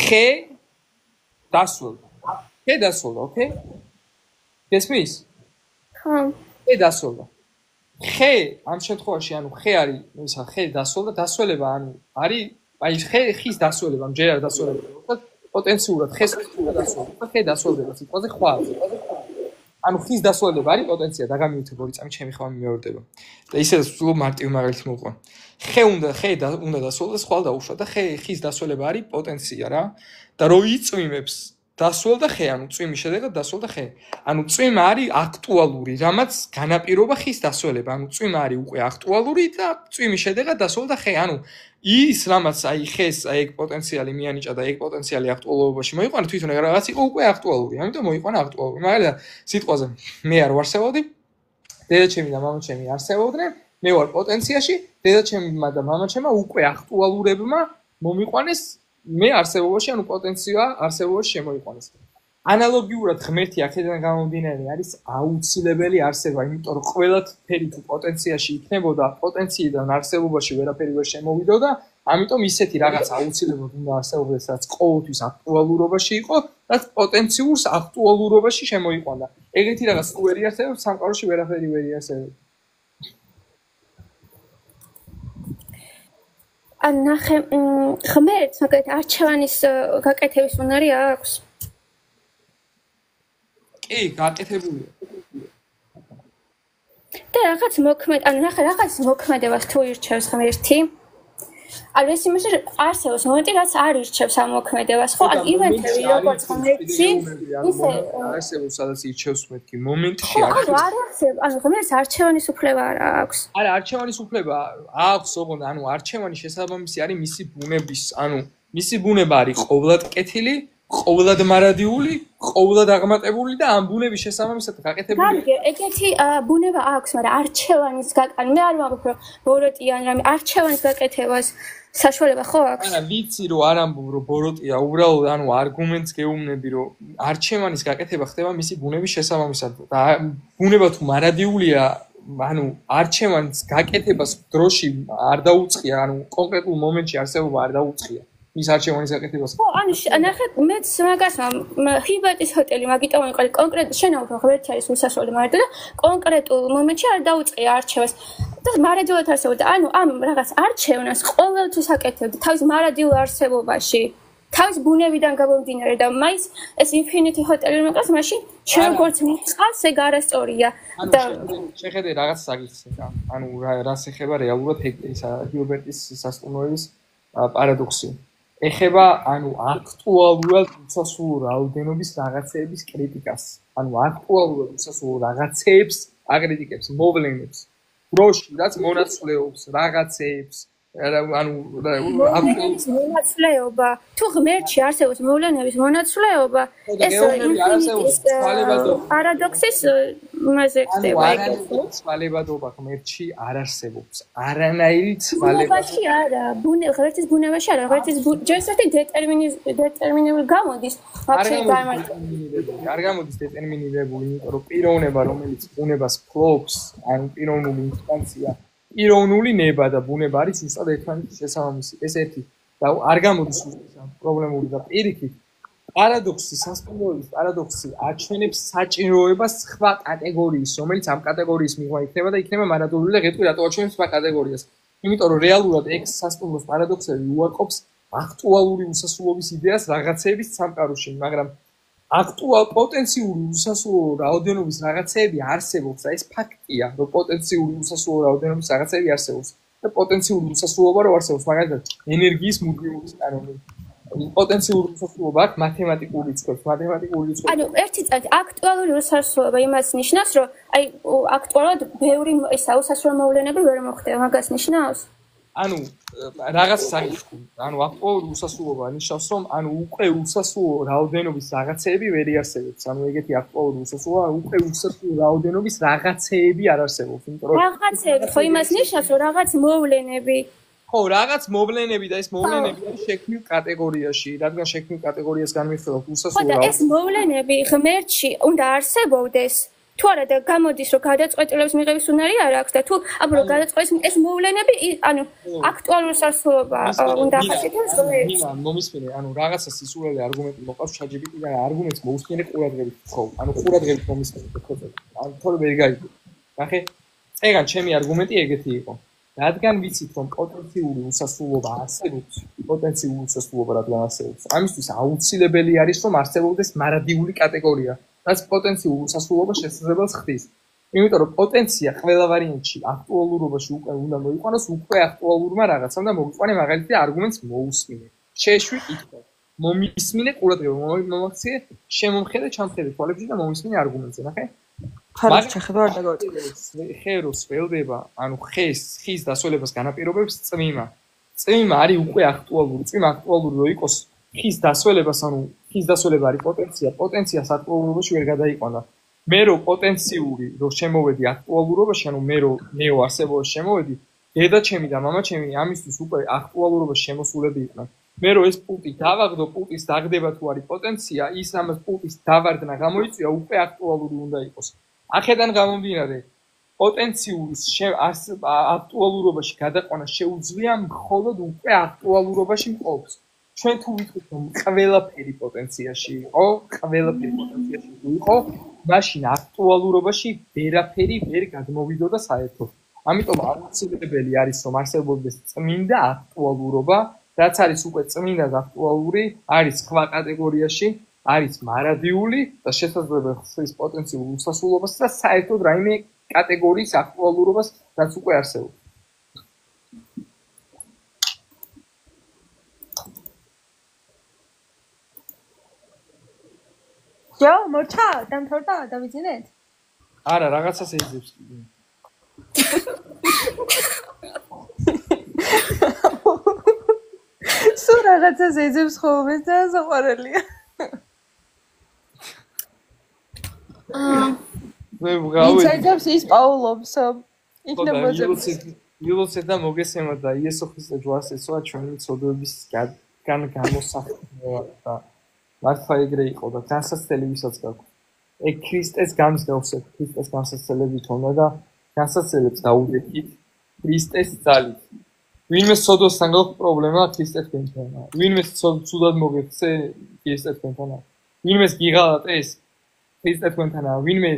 ხე დასვლა ოკეი გესმის ხო ხე დასვლა ხე ამ შემთხვევაში ანუ ხე არის ისა ხე დასვლა დასველება ანუ არის აი ხის დასველება ჯერ არ დასველება პოტენციურად ხეს დასველება ხე დასველება სიტყვაზე ხვაზე ანუ ხის დასვალება არის პოტენცია და გამიუთებ ორი წამი ჩემი ხმა მეორდება და ისედაც ვცდილობ მარტივი მაგალითი მოვყვან ხე უნდა დასვალოს ხვალ დაუშვა და ხის დასვალება არის პოტენცია რა და რო იწვიმებს დასვალ და ხე ანუ წვიმის შედეგად დასვალ და ხე ანუ წვიმა არის აქტუალური რამაც განაპირობა ხის დასვალება ანუ წვიმა არის უკვე აქტუალური და წვიმის შედეგად დასვალ და ხე ანუ ის რამაც აი ხეს აი ეგ პოტენციალი მიანიჭა და ეგ პოტენციალი აქტუალობაში მოიყვანა თვითონ ეგ რაღაც იყო უკვე აქტუალური ამიტომ მოიყვანა აქტუალური მაგალითად სიტყვაზე მე არ ვარსებოდი დედაჩემი და მამაჩემი არსებობდნენ მე ვარ პოტენციაში დედაჩემმა და მამაჩემმა უკვე აქტუალურებმა მომიყვანეს მე არსებობაში ანუ პოტენცია არსებობაში შემოიყვანეს ანალოგიურად ღმერთი აქედან გამომდინარე არის აუცილებელი არსება, იმიტომ რომ ყველა ფერი თუ პოტენციაში იქნებოდა, პოტენციიდან არსებობაში ვერაფერი ვერ შემოვიდოდა, ამიტომ ისეთი რაღაც აუცილებლად უნდა არსებობდეს, რაც ყოველთვის აქტუალურობაში იყო, რაც პოტენციურს აქტუალურობაში შემოიყვანდა. ეგეთი რაღაც თუ ვერ იარსებობს, სამყაროში ვერაფერი ვერ იარსებობს. ან ნახე, ღმერთს მაგალითად არჩევანის გაკეთების უნარი აქვს? კი, გაკეთებულია. და რაღაც მოქმედებას თუ ირჩევს ღმერთი, ანუ ეს იმაში არსებობს მომენტი, რაც არ ირჩევს ამ მოქმედებას, ხო? ან ივენთები როგორც ღმერთი, ისე არსებობს, სადაც ირჩევს მეთქი მომენტში არ არსებობს, ანუ ღმერთს არჩევანის უფლება არ აქვს. არა, არჩევანის უფლება აქვს, ოღონდ ანუ არჩევანი შესაბამისი არის მისი ბუნების, ანუ მისი ბუნება არის ყოვლად კეთილი, ყოვლად მარადიული, ყოვლად აღმატებული და ამ ბუნების შესაბამისად გაკეთებული. გამიგე, ეგეთი ბუნება აქვს, მაგრამ არჩევანის გაკეთება, მე არ ვამბობ, რომ ბოროტია ან რამე, არჩევანის გაკეთებას საშუალება ხო აქვს? არა, ვიცი რომ არ ამბობ, რომ ბოროტია, უბრალოდ ანუ არგუმენტს გეუბნები, რომ არჩევანის გაკეთება ხდება მისი ბუნების შესაბამისად და ბუნება თუ მარადიულია, ანუ არჩევანის გაკეთებას დროში არ დაუწყია, ანუ კონკრეტულ მომენტში არსებობა არ დაუწყია. მის არჩევანის გაკეთებას. ხო, ანუ ნახეთ, მეც მაგას ჰიბატის ჰოტელი მაგიტომ ვიყავი კონკრეტ შენაურო ღმერთი არის უსასრულო მარადო და კონკრეტულ მომენტში არ დაუწყია არჩევას. და მარადიულად არსებობდა, ანუ ამ რაღაც არჩევნას ყოველთვის აკეთებდა თავის მარადიულ არსებობაში. თავის ბუნებიდან გამომდინარე და მაინც ეს ინფინიტი ჰოტელი მეკავს, მაშინ როგორც მიყავს ეგ არასწორია და შეხედე რაღაც საგიხსნე. ანუ რას ეხება რეალურად ისა გილბერტის სასტუმროების პარადოქსი. ეხება ანუ აქტუალურად უსასრულო რაოდენობის რაღაცეების კრიტიკას. ანუ აქტუალურად უსასრულო რაღაცეებს აკრიტიკებს, მოვლენებს. დროში რაც მონაცვლეობს რაღაცეებს, ანუ მონაცვლეობა. თუ ღმერთში არსებობს მოვლენების მონაცვლეობა, ეს პარადოქსის მასე ხდება ეგ. ცვალებადობა ღმერთში არ არსებობს. არანაირი ცვალებადობა. ბუნებაში არა, ღმერთის ბუნებაში არა, ღმერთის ჯერსეთი დეტერმინირებული გამოდის, ვაფშე გამარტივებული. არ გამოდის დეტერმინირებული, იმიტომ რომ პიროვნება, რომელიც ბუნებას ფლობს, ანუ პიროვნული ინსტანცია პიროვნული ნება და ბუნება არის ისწად ერთმანეთის შესაბამისი. ეს ერთი და არ გამოდის პრობლემური და პირიქით პარადოქსი, სასტუმროების პარადოქსი აჩვენებს საჭიროებას სხვა კატეგორიის, რომელიც ამ კატეგორიის მიღმა იქნება და იქნება მარადიული და ღეთყვი რატო აჩვენებს სხვა კატეგორიას. იმიტომ რომ რეალურად ეგ სასტუმროს პარადოქსები უარყოფს აქტუალური უსასრულობის იდეას რაღაცეების სამყაროში, მაგრამ აქტუალ პოტენციური უსასრულო რაოდენობის რაღაცეები არსებობს და ეს ფაქტია, რომ პოტენციური უსასრულო რაოდენობის რაღაცეები არსებობს და პოტენციური უსასრულობა რო არსებობს, მაგალითად, ენერგიის მუდმივობის კანონი. პოტენციური უსასრულობა აქვს მათემატიკური რიცხვები, ანუ ერთი წელი აქტუალური უსასრულობა იმას ნიშნავს, რომ აი აქტუალურად ბევრი ისა უსასრულო მოვლენები ვერ მოხდება, მაგას ნიშნავს? ანუ რაღაც საკითხი, ანუ აქტუალური უსასრულობა ნიშნავს, რომ ანუ უკვე უსასრულო რაოდენობის რაღაცეები ვერ იარსებებს. ანუ ეგეთი აქტუალური უსასრულობა, უკვე უსასრულო რაოდენობის რაღაცეები არ არსებობს, იმიტომ რომ რაღაცეები ხო იმას ნიშნავს, რომ რაღაც მოვლენები ხო, რაღაც მოვლენები და ეს მოვლენები არის შექმნილ კატეგორიაში, რადგან შექმნილ კატეგორიას განვიხილავთ უსასრულო რაოდენობა. ხო და ეს მოვლენები ღმერთში უნდა არსებობდეს. თუ არა და გამოდის რომ გადაწყვეტილების მიღების უნარი არ აქვს და თუ აბრო გადაწყვეტის ეს მოვლენები ანუ აქტუალურ სასრულობა უნდა ახასიათოს ღმერთს. მომისმინე, ანუ რაღაცა სისულელე არგუმენტი მოყავს ChatGPT-დან არგუმენტს მოусმინე ყურადღებით ხო? ანუ ყურადღებით მომისმინე ხო? ანუ თორე ვერ გაიგე. ნახე, წეგან ჩემი არგუმენტი ეგეთი იყო. რადგან ვიცით რომ პოტენციური უსასრულობა არსებობს, პოტენციური უსასრულობა რადგან არსებობს, ამისთვის აუცილებელი არის რომ არსებობდეს მარადიული კატეგორია. რაც პოტენციურ უსასრულობას შესაძლებელს ხდის. იმიტომ რომ პოტენცია ყველა ვარიანტში აქტუალურობაში უკვე უნდა მოიყვანოს უკვე აქტუალურმა რაღაცამ და მოიყვანე მაგალითად არგუმენტს მოусმინე. შეშვი კითხვა. მომისმინე ყურადღება, მომაქცე შემომხედე ჩამხედე თვალებში და მომისმინე არგუმენტზე, ნახე? ხაროს შეხედვა არ დაგავიწყდა. ხეროს ველდება, ანუ ხის დასველებას განაპირობებს წვიმა. წვიმა არის უკვე აქტუალური, წვიმა აქტუალური რო იყოს ხის დასველებას, ანუ ხის დასველება არის პოტენცია აქტუალურობაში ვერ გადაიყვანა. მე რო პოტენციური რო შემოვედი აქტუალურობაში, ანუ მე რო ნეო არსებობაში შემოვედი, დედა ჩემი და მამა ჩემი ამისთვის უკვე აქტუალურობაში შემოსულები იყვნენ. მე რო ეს პულტი დავაგდო, პულტის დაგდება თუ არის პოტენცია, ის ამას პულტის დავარდნა გამოიწვია, უკვე აქტუალური უნდა იყოს. ახედან გამომდინარე, პოტენციური აქტუალურობაში გადაყვანა შეუძლია მხოლოდ უკვე აქტუალურობაში მყოფს. ჩვენ თუ ვიტყვით, რომ ყველაფერი პოტენციაში იყო, მაშინ აქტუალურობაში ვერაფერი ვერ გადმოვიდოდა საერთოდ. ამიტომ აუცილებელი არის, რომ არსებობდეს წმინდა აქტუალურობა, რაც არის უკვე წმინდა და აქტუალური, არის სხვა კატეგორიაში, არის მარადიული და შესაძლოა ხსნის პოტენციურ უსასრულობას და საერთოდ რაიმე კატეგორიის აქტუალურობას, რაც უკვე არსებობს. ჯო, მორჩა, დამთავრდა, დავიძინეთ? არა, რაღაცას ეძებს კიდე. სულ რაღაცას ეძებს ხოლმე და საყვარელია. მე გავი. ეძებს ის პაულობს. მილოცეთ და მოგესალმოთ და იესო ქრისტე ჯვარს ეცვა ჩვენი ცოდვების გამოსახულება და მართლა ეგრე იყო და განსაცდელი ვისაც გაქვს. ეგ ქრისტეს გამსდევსეთ, ქრისტეს განსაცდელებით უნდა და განსაცდელებს დაუდექით ქრისტეს ძალით. ვინმე სოდოსთან გაქვს პრობლემა, ქრისტე თქვენთანაა. ვინმე ცუდად მოგექცე, ქრისტე თქვენთანაა. ვინმე გიღალატეს, ქრისტე თქვენთანაა. ვინმე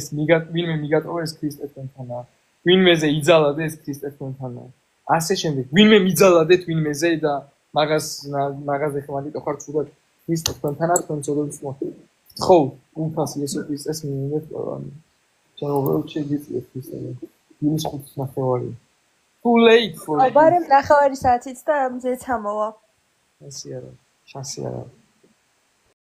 მიგატოვეს, ქრისტე თქვენთანაა. ვინმეზე იძალადეს, ქრისტე თქვენთანაა. ასე შემდეგ, ვინმე მიძალადეთ ვინმეზე და მაგაზე ხმალიტო ხარ ცუდად ქრისტე თქვენთანაა, თქვენ ცოდებს მოხდით. ხო, უფალს იესო ქრისტეს მიიღეთ ყველანი. ჩაუბრალოდ შეგიძლიათ ქრისტე. იმის ხუთს ნახევარი. Too late for. აბარემ ნახევარი საათით და მზეც ამოვა. ასე არა. შანსი არა.